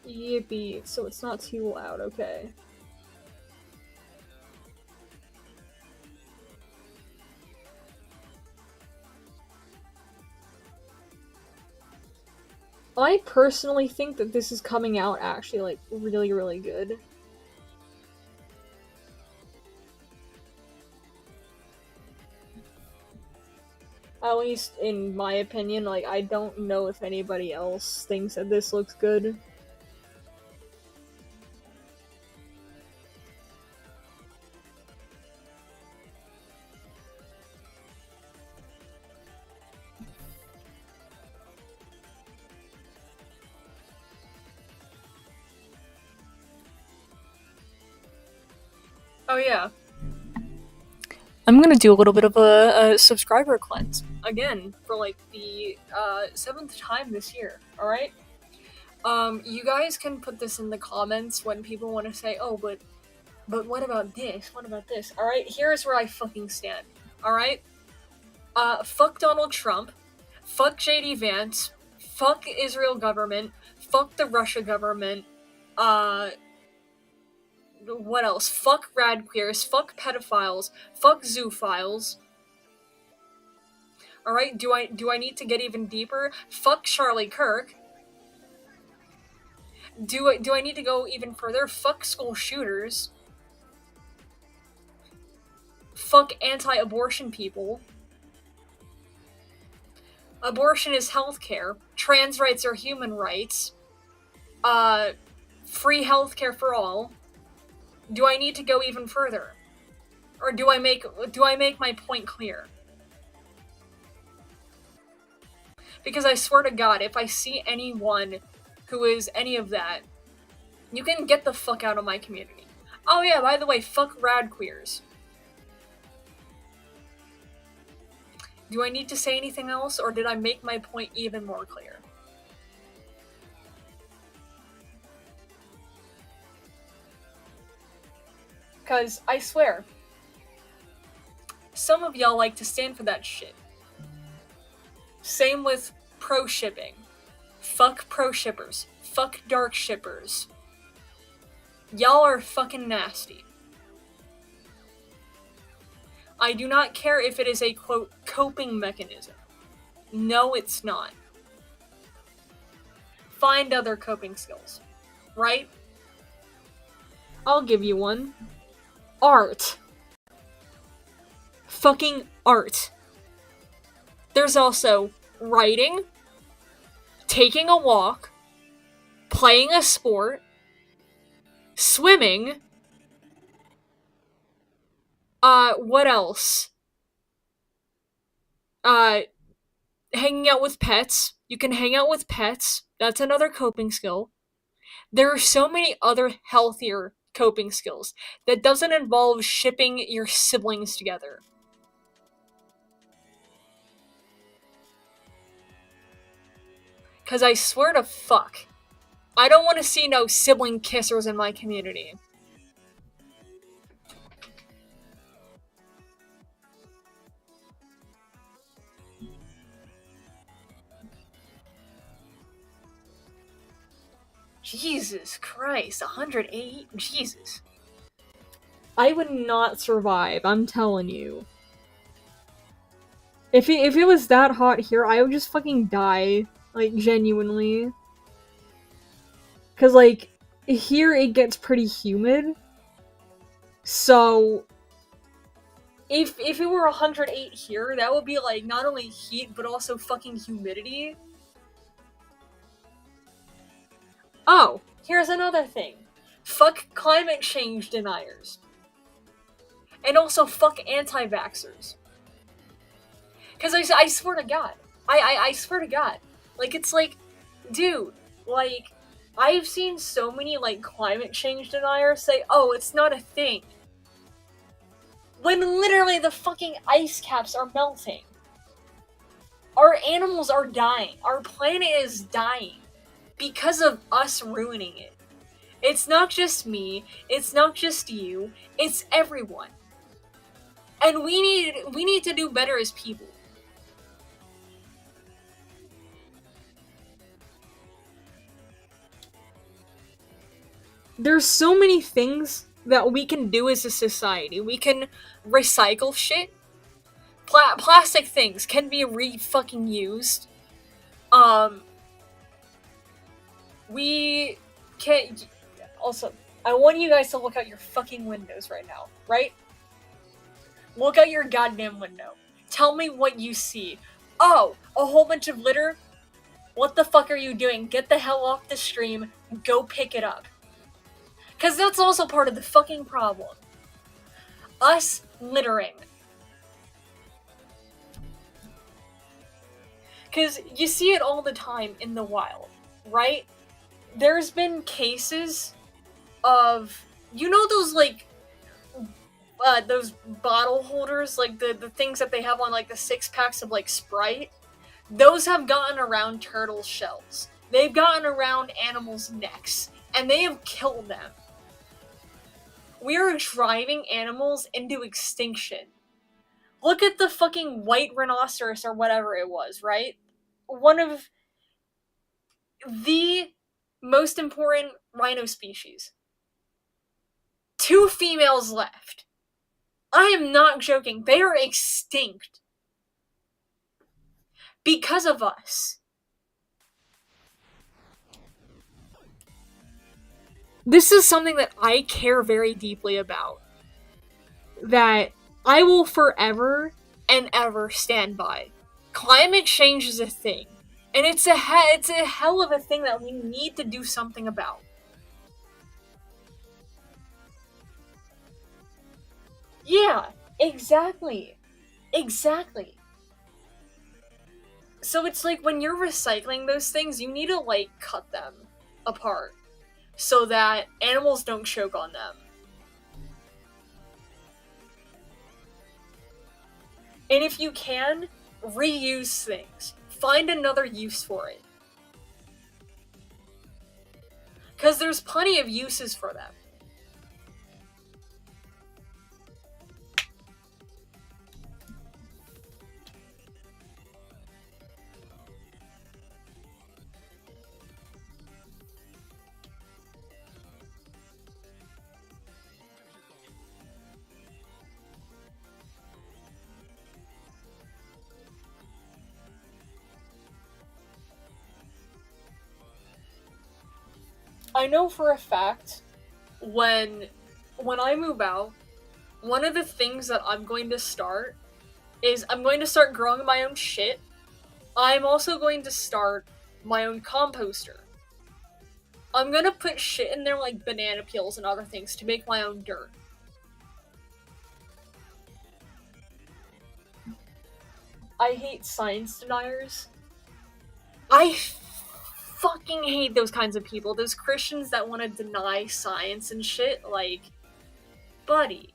Yippee, so it's not too loud, okay. I personally think that this is coming out actually, like, really, really good. At least in my opinion, like, I don't know if anybody else thinks that this looks good. Oh yeah. I'm gonna do a little bit of a subscriber cleanse again for like the 7th time this year. All right. You guys can put this in the comments when people want to say, "Oh, but what about this? What about this?" All right. Here's where I fucking stand. All right. Fuck Donald Trump. Fuck JD Vance. Fuck Israel government. Fuck the Russia government. Uh, what else? Fuck radqueers, fuck pedophiles, fuck zoophiles. Alright, do I need to get even deeper? Fuck Charlie Kirk. Do I need to go even further? Fuck school shooters. Fuck anti-abortion people. Abortion is healthcare. Trans rights are human rights. Free healthcare for all. Do I need to go even further? Or do I make my point clear? Because I swear to God, if I see anyone who is any of that, you can get the fuck out of my community. Oh yeah, by the way, fuck rad queers. Do I need to say anything else, or did I make my point even more clear? Because, I swear, some of y'all like to stand for that shit. Same with pro-shipping. Fuck pro-shippers. Fuck dark shippers. Y'all are fucking nasty. I do not care if it is a, quote, coping mechanism. No, it's not. Find other coping skills. Right? I'll give you one. Art. Fucking art. There's also writing, taking a walk, playing a sport, swimming, what else? Hanging out with pets. You can hang out with pets. That's another coping skill. There are so many other healthier coping skills that doesn't involve shipping your siblings together. Cause I swear to fuck, I don't want to see no sibling kissers in my community. Jesus Christ, 108? Jesus. I would not survive, I'm telling you. If it was that hot here, I would just fucking die. Like, genuinely. Cause, like, here it gets pretty humid. So, if it were 108 here, that would be, like, not only heat, but also fucking humidity. Oh, here's another thing. Fuck climate change deniers. And also fuck anti-vaxxers. Cause I swear to God. I swear to God. Like, it's like, dude, like, I've seen so many, like, climate change deniers say, oh, it's not a thing. When literally the fucking ice caps are melting. Our animals are dying. Our planet is dying. Because of us ruining it. It's not just me. It's not just you. It's everyone. And we need to do better as people. There's so many things that we can do as a society. We can recycle shit. Plastic things can be re-fucking used. We can... Also, I want you guys to look out your fucking windows right now, right? Look out your goddamn window. Tell me what you see. Oh, a whole bunch of litter? What the fuck are you doing? Get the hell off the stream. Go pick it up. Because that's also part of the fucking problem. Us littering. Because you see it all the time in the wild, right? There's been cases of... You know those, like... those bottle holders? Like, the things that they have on, like, the 6-packs of, like, Sprite? Those have gotten around turtle shells. They've gotten around animals' necks. And they have killed them. We are driving animals into extinction. Look at the fucking white rhinoceros or whatever it was, right? One of the most important rhino species. 2 females left. I am not joking. They are extinct. Because of us. This is something that I care very deeply about. That I will forever and ever stand by. Climate change is a thing. And it's a hell of a thing that we need to do something about. Yeah, exactly. Exactly. So it's like when you're recycling those things, you need to like cut them apart so that animals don't choke on them. And if you can, reuse things. Find another use for it. Because there's plenty of uses for them. I know for a fact when I move out, one of the things that I'm going to start is I'm going to start growing my own shit. I'm also going to start my own composter. I'm gonna put shit in there like banana peels and other things to make my own dirt. I hate science deniers. I fucking hate those kinds of people. Those Christians that want to deny science and shit. Like, buddy,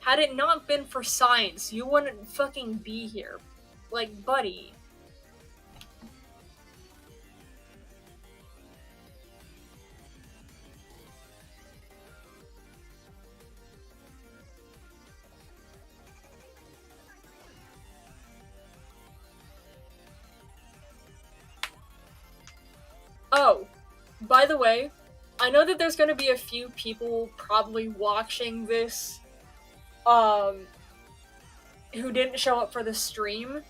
had it not been for science, you wouldn't fucking be here. Like, buddy. Oh, by the way, I know that there's gonna be a few people probably watching this, who didn't show up for the stream,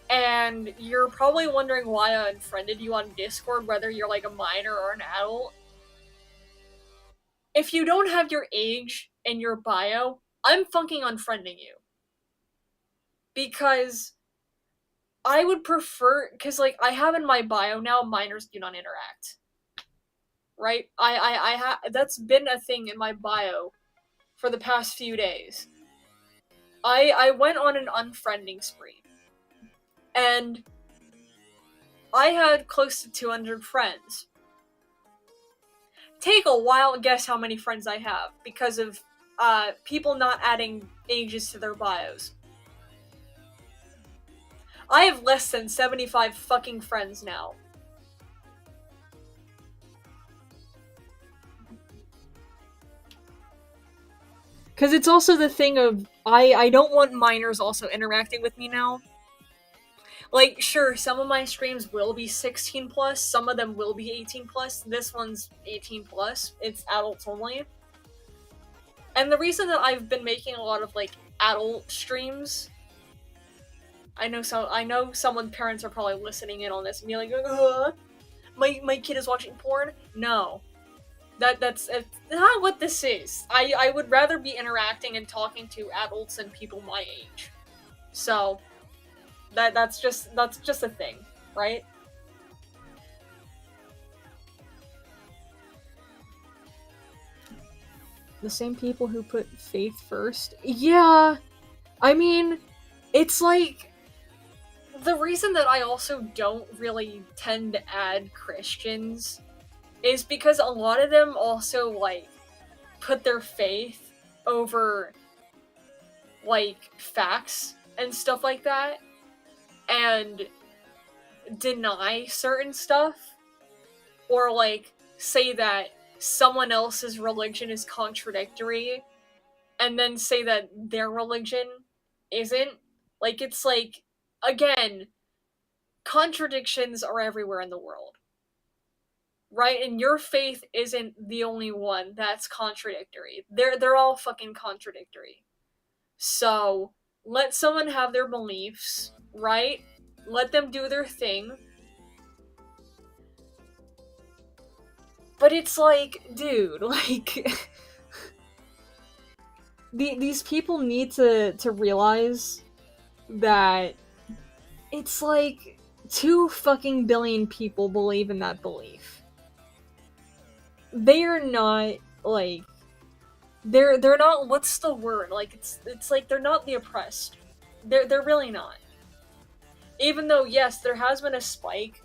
and you're probably wondering why I unfriended you on Discord, whether you're like a minor or an adult. If you don't have your age in your bio, I'm fucking unfriending you. Because I would prefer, because like I have in my bio now, minors do not interact. Right? That's been a thing in my bio for the past few days. I went on an unfriending spree. And I had close to 200 friends. Take a wild guess how many friends I have because of people not adding ages to their bios. I have less than 75 fucking friends now. Because it's also the thing of, I don't want minors also interacting with me now. Like, sure, some of my streams will be 16 plus, some of them will be 18 plus. This one's 18 plus. It's adults only. And the reason that I've been making a lot of like adult streams, I know someone parents are probably listening in on this and be like, my kid is watching porn. No, that's not what this is. I would rather be interacting and talking to adults and people my age. So that's just a thing, right? The same people who put faith first. Yeah, I mean, it's like the reason that I also don't really tend to add Christians is because a lot of them also like put their faith over like facts and stuff like that and deny certain stuff or like say that someone else's religion is contradictory and then say that their religion isn't. Like, it's like, again, contradictions are everywhere in the world, right? And your faith isn't the only one that's contradictory. They're all fucking contradictory. So let someone have their beliefs, right? Let them do their thing. But it's like, dude, like these people need to realize that it's like 2 fucking billion people believe in that belief. They are not like they're not, what's the word? Like it's like they're not the oppressed. They're really not. Even though yes, there has been a spike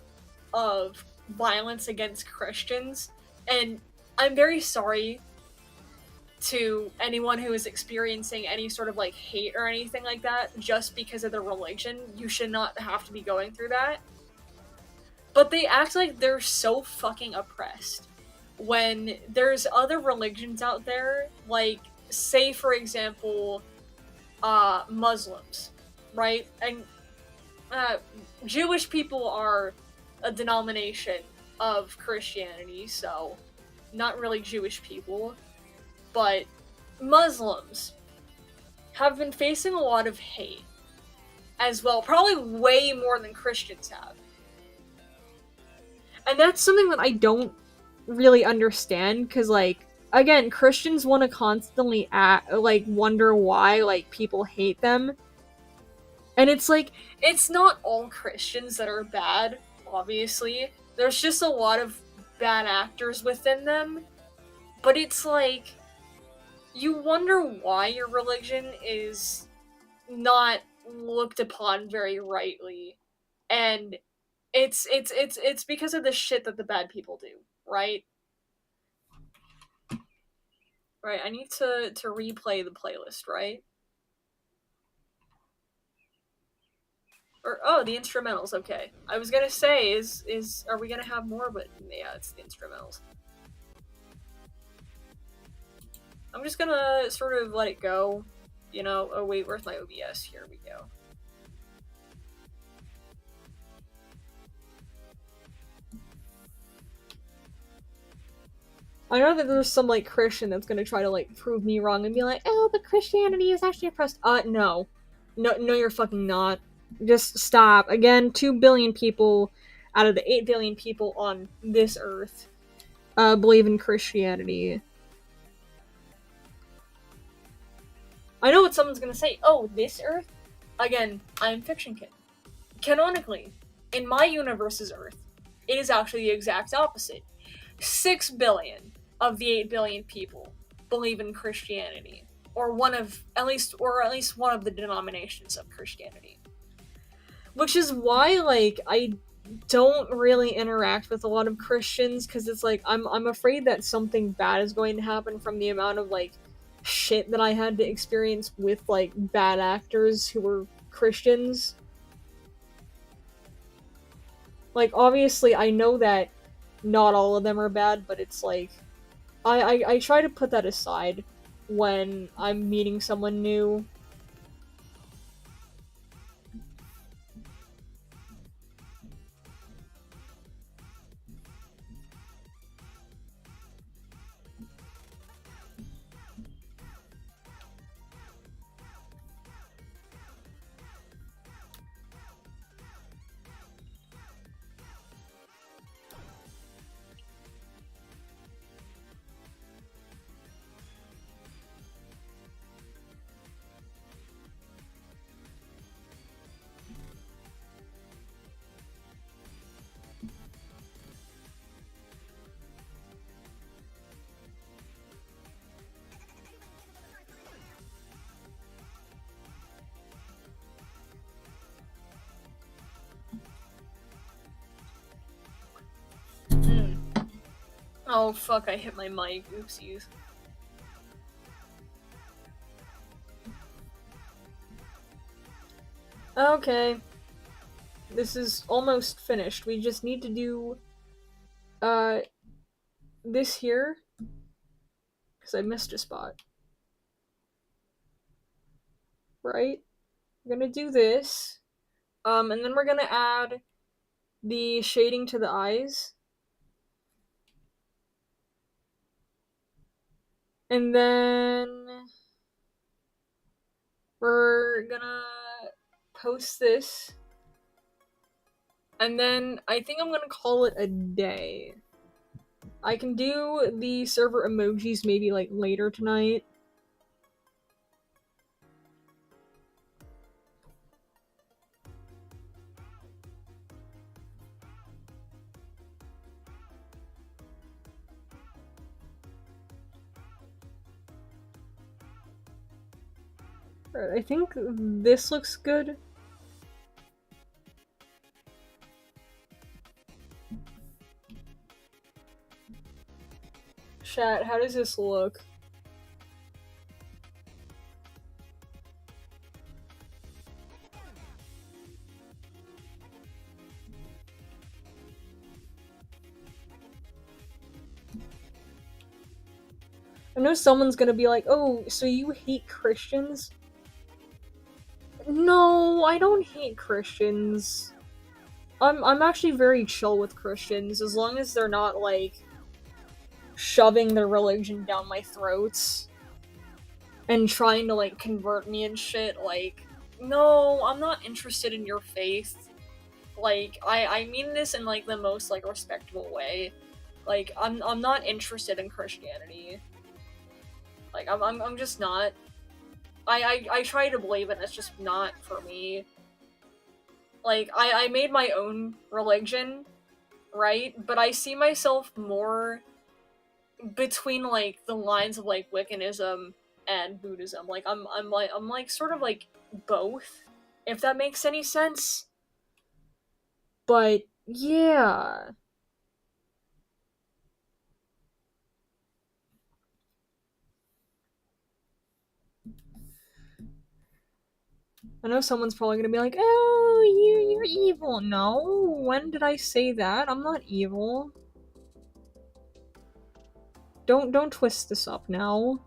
of violence against Christians, and I'm very sorry to anyone who is experiencing any sort of like hate or anything like that just because of their religion. You should not have to be going through that. But they act like they're so fucking oppressed when there's other religions out there, like say for example, Muslims, right? And uh, Jewish people are a denomination of Christianity, so not really Jewish people, but Muslims have been facing a lot of hate as well, probably way more than Christians have. And that's something that I don't really understand, because, like, again, Christians want to constantly wonder why, like, people hate them. And it's like, it's not all Christians that are bad, obviously. There's just a lot of bad actors within them. But it's like, you wonder why your religion is not looked upon very rightly. And it's because of the shit that the bad people do, right? Right, I need to replay the playlist, right? Or oh, the instrumentals. Okay, I was gonna say is are we gonna have more? But yeah, it's the instrumentals. I'm just gonna sort of let it go. You know. Oh wait, where's my OBS? Here we go. I know that there's some like Christian that's gonna try to like prove me wrong and be like, oh, but Christianity is actually oppressed. No, you're fucking not. Just stop. Again, 2 billion people out of the 8 billion people on this earth believe in Christianity. I know what someone's gonna say. Oh, this earth? Again, I'm Fiction Kid. Canonically, in my universe's earth, it is actually the exact opposite. 6 billion of the 8 billion people believe in Christianity, or at least one of the denominations of Christianity. Which is why, like, I don't really interact with a lot of Christians, because it's like I'm afraid that something bad is going to happen from the amount of like shit that I had to experience with like bad actors who were Christians. Like, obviously I know that not all of them are bad, but it's like I try to put that aside when I'm meeting someone new. Oh fuck, I hit my mic. Oopsies. Okay. This is almost finished. We just need to do this here, because I missed a spot. Right? We're gonna do this. And then we're gonna add the shading to the eyes. And then we're gonna post this. And then I think I'm gonna call it a day. I can do the server emojis maybe like later tonight. I think this looks good. Chat, how does this look? I know someone's gonna be like, oh, so you hate Christians? No, I don't hate Christians. I'm actually very chill with Christians, as long as they're not, like, shoving their religion down my throats and trying to, like, convert me and shit. Like, no, I'm not interested in your faith. Like, I mean this in, like, the most, like, respectable way. Like, I'm not interested in Christianity. Like, I'm just not. I try to believe it, it's just not for me. Like, I made my own religion, right? But I see myself more between, like, the lines of, like, Wiccanism and Buddhism. Like, I'm like, sort of, like, both, if that makes any sense. But, yeah. I know someone's probably gonna be like, oh, you're evil. No, when did I say that? I'm not evil. Don't twist this up now.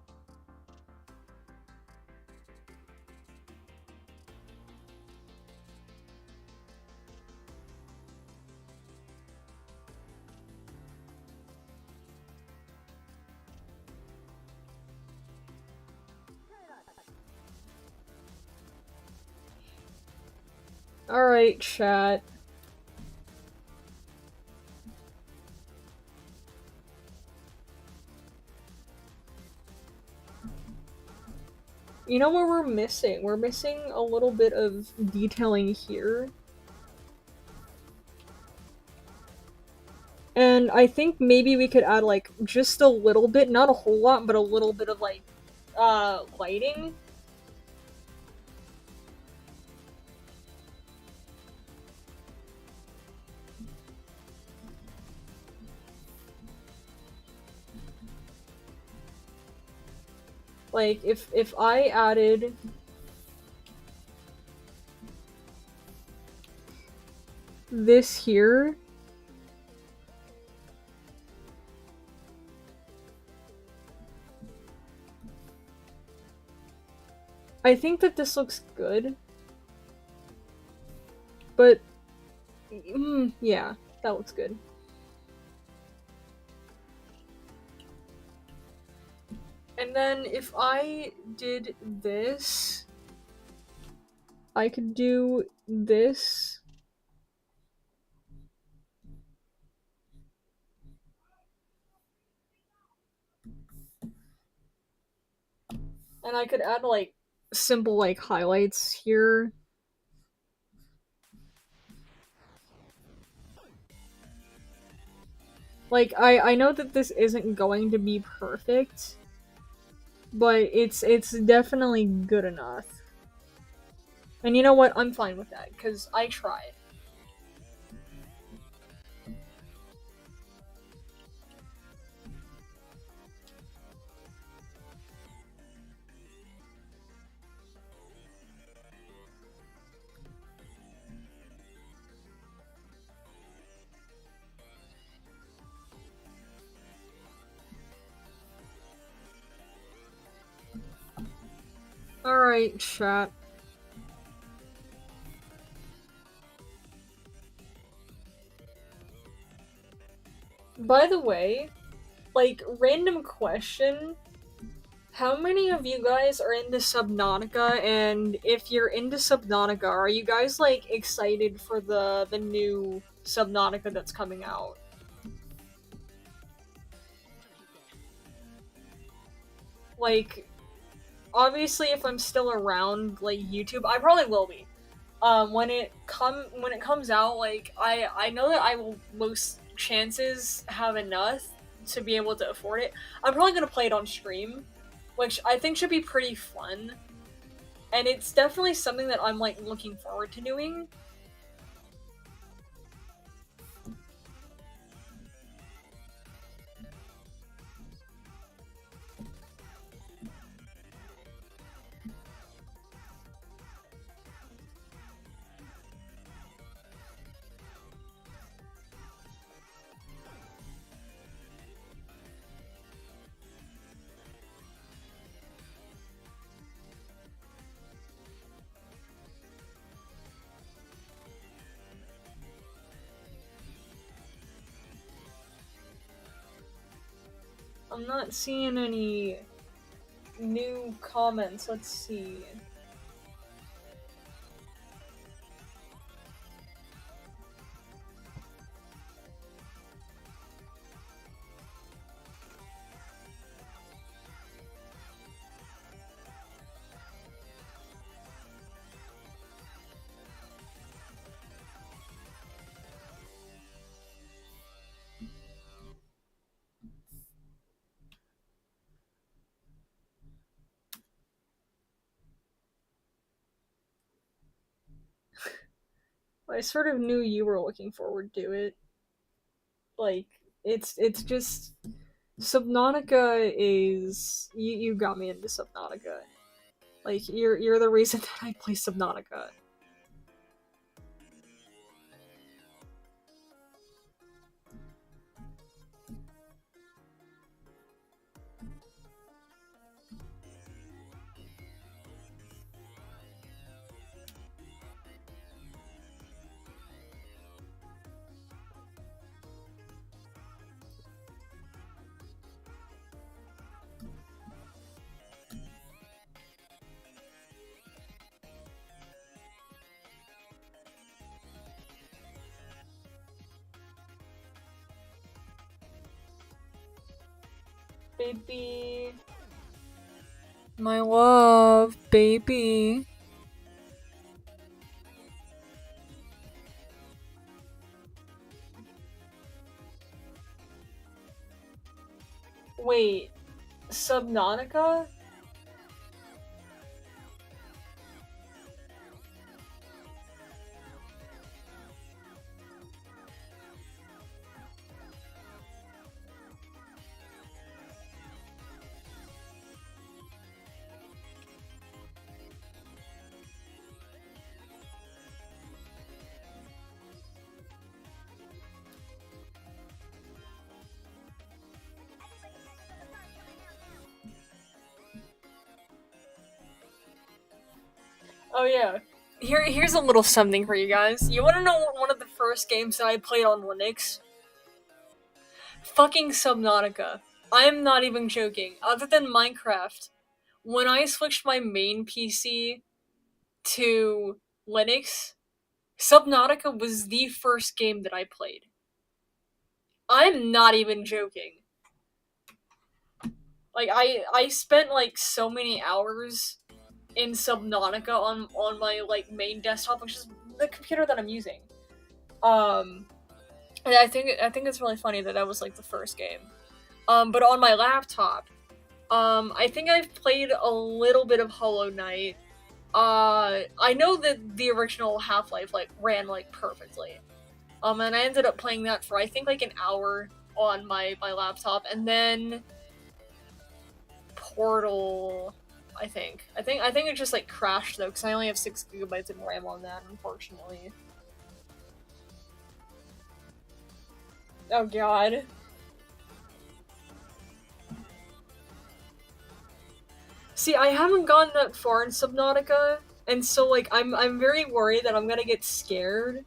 Alright, chat. You know what we're missing? We're missing a little bit of detailing here. And I think maybe we could add, like, just a little bit, not a whole lot, but a little bit of, like, lighting. Like, if I added this here, I think that this looks good. But, yeah, that looks good. And then if I did this, I could do this. And I could add, like, simple, like, highlights here. Like, I know that this isn't going to be perfect, but it's definitely good enough. And you know what? I'm fine with that, because I tried. Alright, chat. By the way, like, random question. How many of you guys are into Subnautica, and if you're into Subnautica, are you guys, like, excited for the new Subnautica that's coming out? Like, obviously if I'm still around, like, YouTube, I probably will be. When it comes out, like, I know that I will most chances have enough to be able to afford it. I'm probably gonna play it on stream, which I think should be pretty fun. and it's definitely something that I'm like looking forward to doing. I'm not seeing any new comments. Let's see. I sort of knew you were looking forward to it. Like, it's just Subnautica is you got me into Subnautica. Like you're the reason that I play Subnautica. Baby. My love, baby. Wait, Subnautica? Oh yeah. Here's a little something for you guys. You want to know what one of the first games that I played on Linux? Fucking Subnautica. I am not even joking. Other than Minecraft, when I switched my main PC to Linux, Subnautica was the first game that I played. I'm not even joking. Like I spent like so many hours in Subnautica on my like main desktop, which is the computer that I'm using. Um, and I think it's really funny that that was like the first game. But on my laptop, I think I've played a little bit of Hollow Knight. I know that the original Half-Life like ran like perfectly. And I ended up playing that for I think like an hour on my laptop, and then Portal. I think it just like crashed though because I only have 6 GB of RAM on that, unfortunately. Oh god. See, I haven't gone that far in Subnautica, and so like I'm very worried that I'm gonna get scared.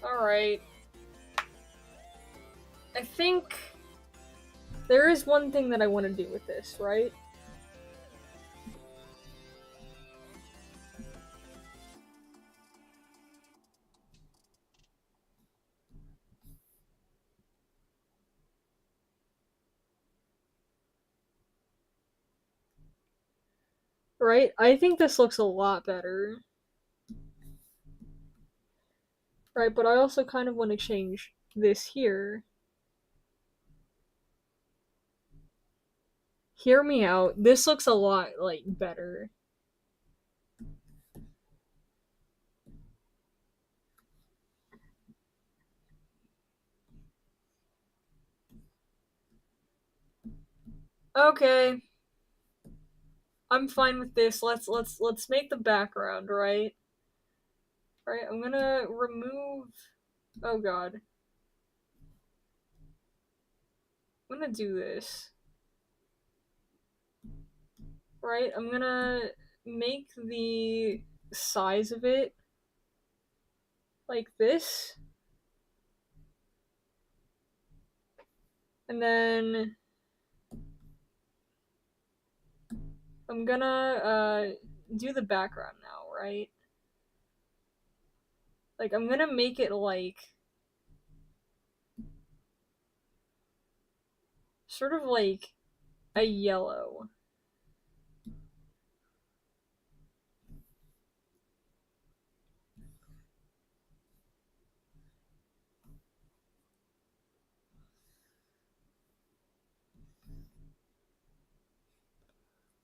Alright. I think there is one thing that I want to do with this, right? Right? I think this looks a lot better. Right, but I also kind of want to change this here. Hear me out. This looks a lot, like, better. Okay. I'm fine with this. Let's make the background, right? Right, I'm gonna remove. Oh god. I'm gonna do this. Right, I'm gonna make the size of it like this. And then I'm gonna do the background now, right? Like, I'm gonna make it like sort of like a yellow.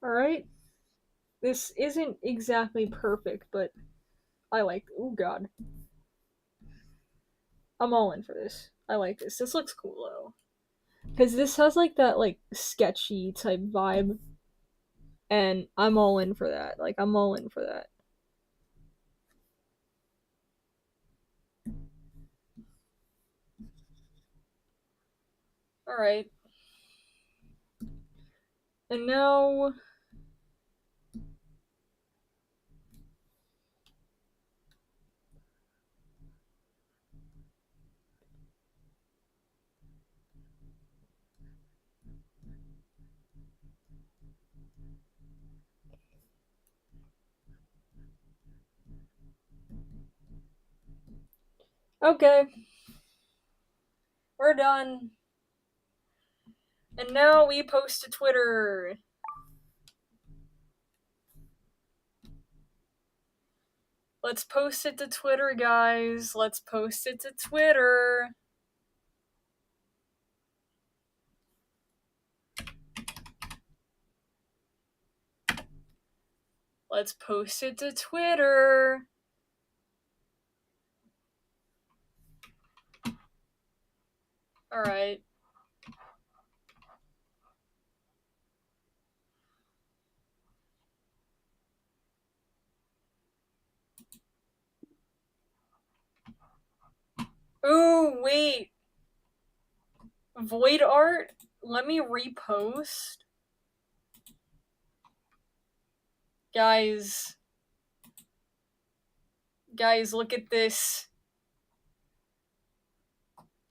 Alright? This isn't exactly perfect, but I like. Oh god. I'm all in for this. I like this. This looks cool though. Because this has like that like sketchy type vibe. And I'm all in for that. Like, I'm all in for that. Alright. And now. Okay. We're done. And now we post to Twitter. Let's post it to Twitter, guys. Let's post it to Twitter. Let's post it to Twitter. Alright. Ooh, wait. Void art? Let me repost. Guys. Guys, look at this.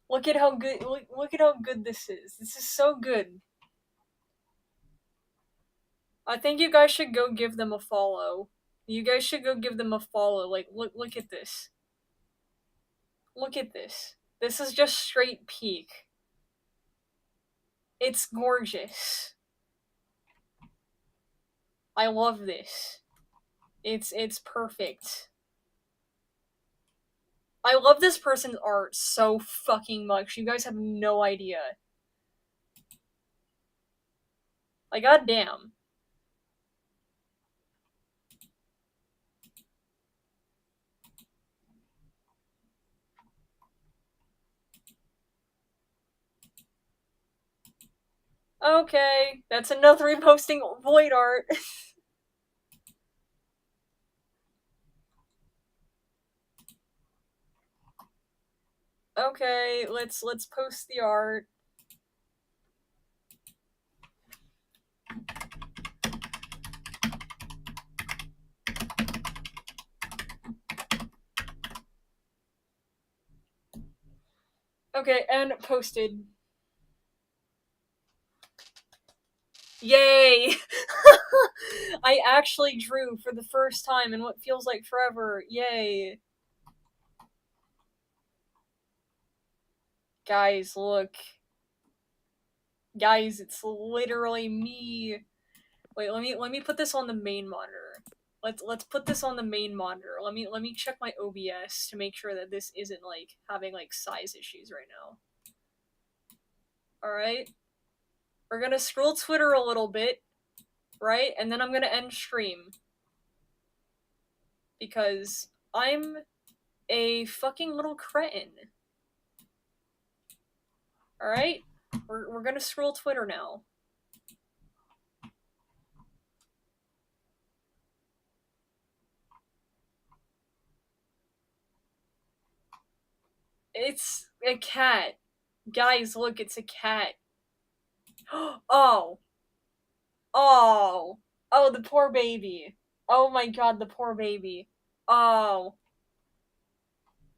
Look at how good look at how good this is. This is so good. I think you guys should go give them a follow. You guys should go give them a follow. Like, look at this. Look at this. This is just straight peak. It's gorgeous. I love this. It's perfect. I love this person's art so fucking much. You guys have no idea. Like, goddamn. Okay, that's another reposting void art. Okay, let's post the art. Okay, and posted. Yay! I actually drew for the first time in what feels like forever. Yay. Guys, look. Guys, it's literally me. Wait, let me put this on the main monitor. Let's put this on the main monitor. Let me check my OBS to make sure that this isn't like having like size issues right now. Alright? We're gonna scroll Twitter a little bit, right? And then I'm gonna end stream. Because I'm a fucking little cretin. Alright? We're gonna scroll Twitter now. It's a cat. Guys, look, it's a cat. Oh. Oh. Oh, the poor baby. Oh my god, the poor baby. Oh.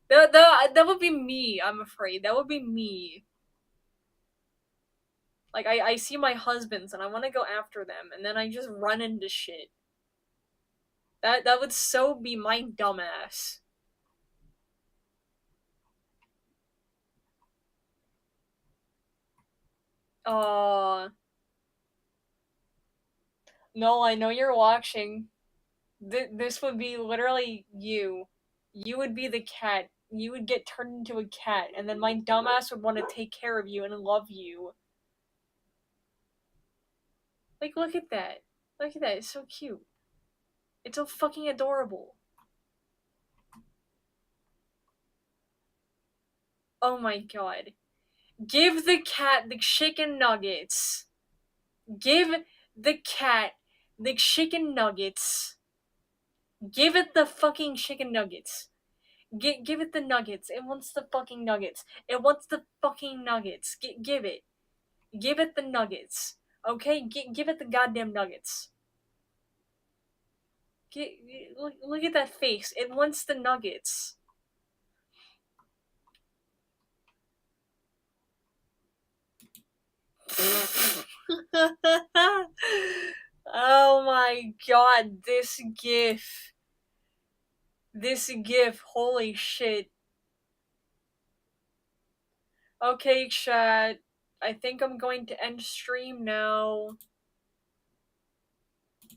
That would be me, I'm afraid. That would be me. Like, I see my husbands and I want to go after them, and then I just run into shit. That would so be my dumbass. No, I know you're watching. This would be literally you. You would be the cat. You would get turned into a cat, and then my dumbass would want to take care of you and love you. Like, look at that. Look at that. It's so cute. It's so fucking adorable. Oh my god. Give the cat the chicken nuggets. Give the cat the chicken nuggets. Give it the fucking chicken nuggets. Give it the nuggets. It wants the fucking nuggets. It wants the fucking nuggets. Give it. Give it the nuggets. Okay? Give it the goddamn nuggets. Look at that face. It wants the nuggets. Oh my god, this gif. This gif, holy shit. Okay, chat. I think I'm going to end stream now.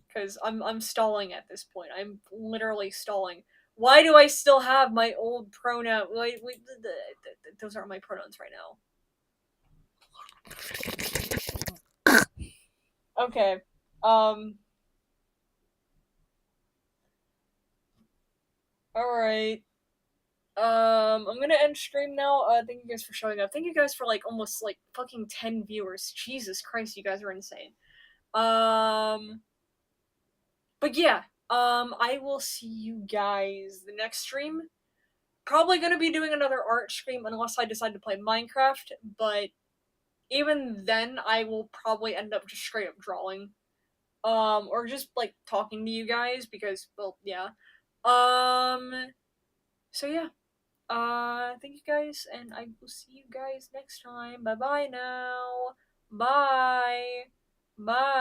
Because I'm stalling at this point. I'm literally stalling. Why do I still have my old pronoun? Wait, those aren't my pronouns right now. Okay. Alright. I'm gonna end stream now. Thank you guys for showing up. Thank you guys for like almost like fucking 10 viewers. Jesus Christ, you guys are insane. But yeah, I will see you guys the next stream. Probably gonna be doing another art stream unless I decide to play Minecraft, but even then I will probably end up just straight up drawing. Or just like talking to you guys because, well, yeah. So yeah. Thank you guys, and I will see you guys next time. Bye bye now. Bye. Bye.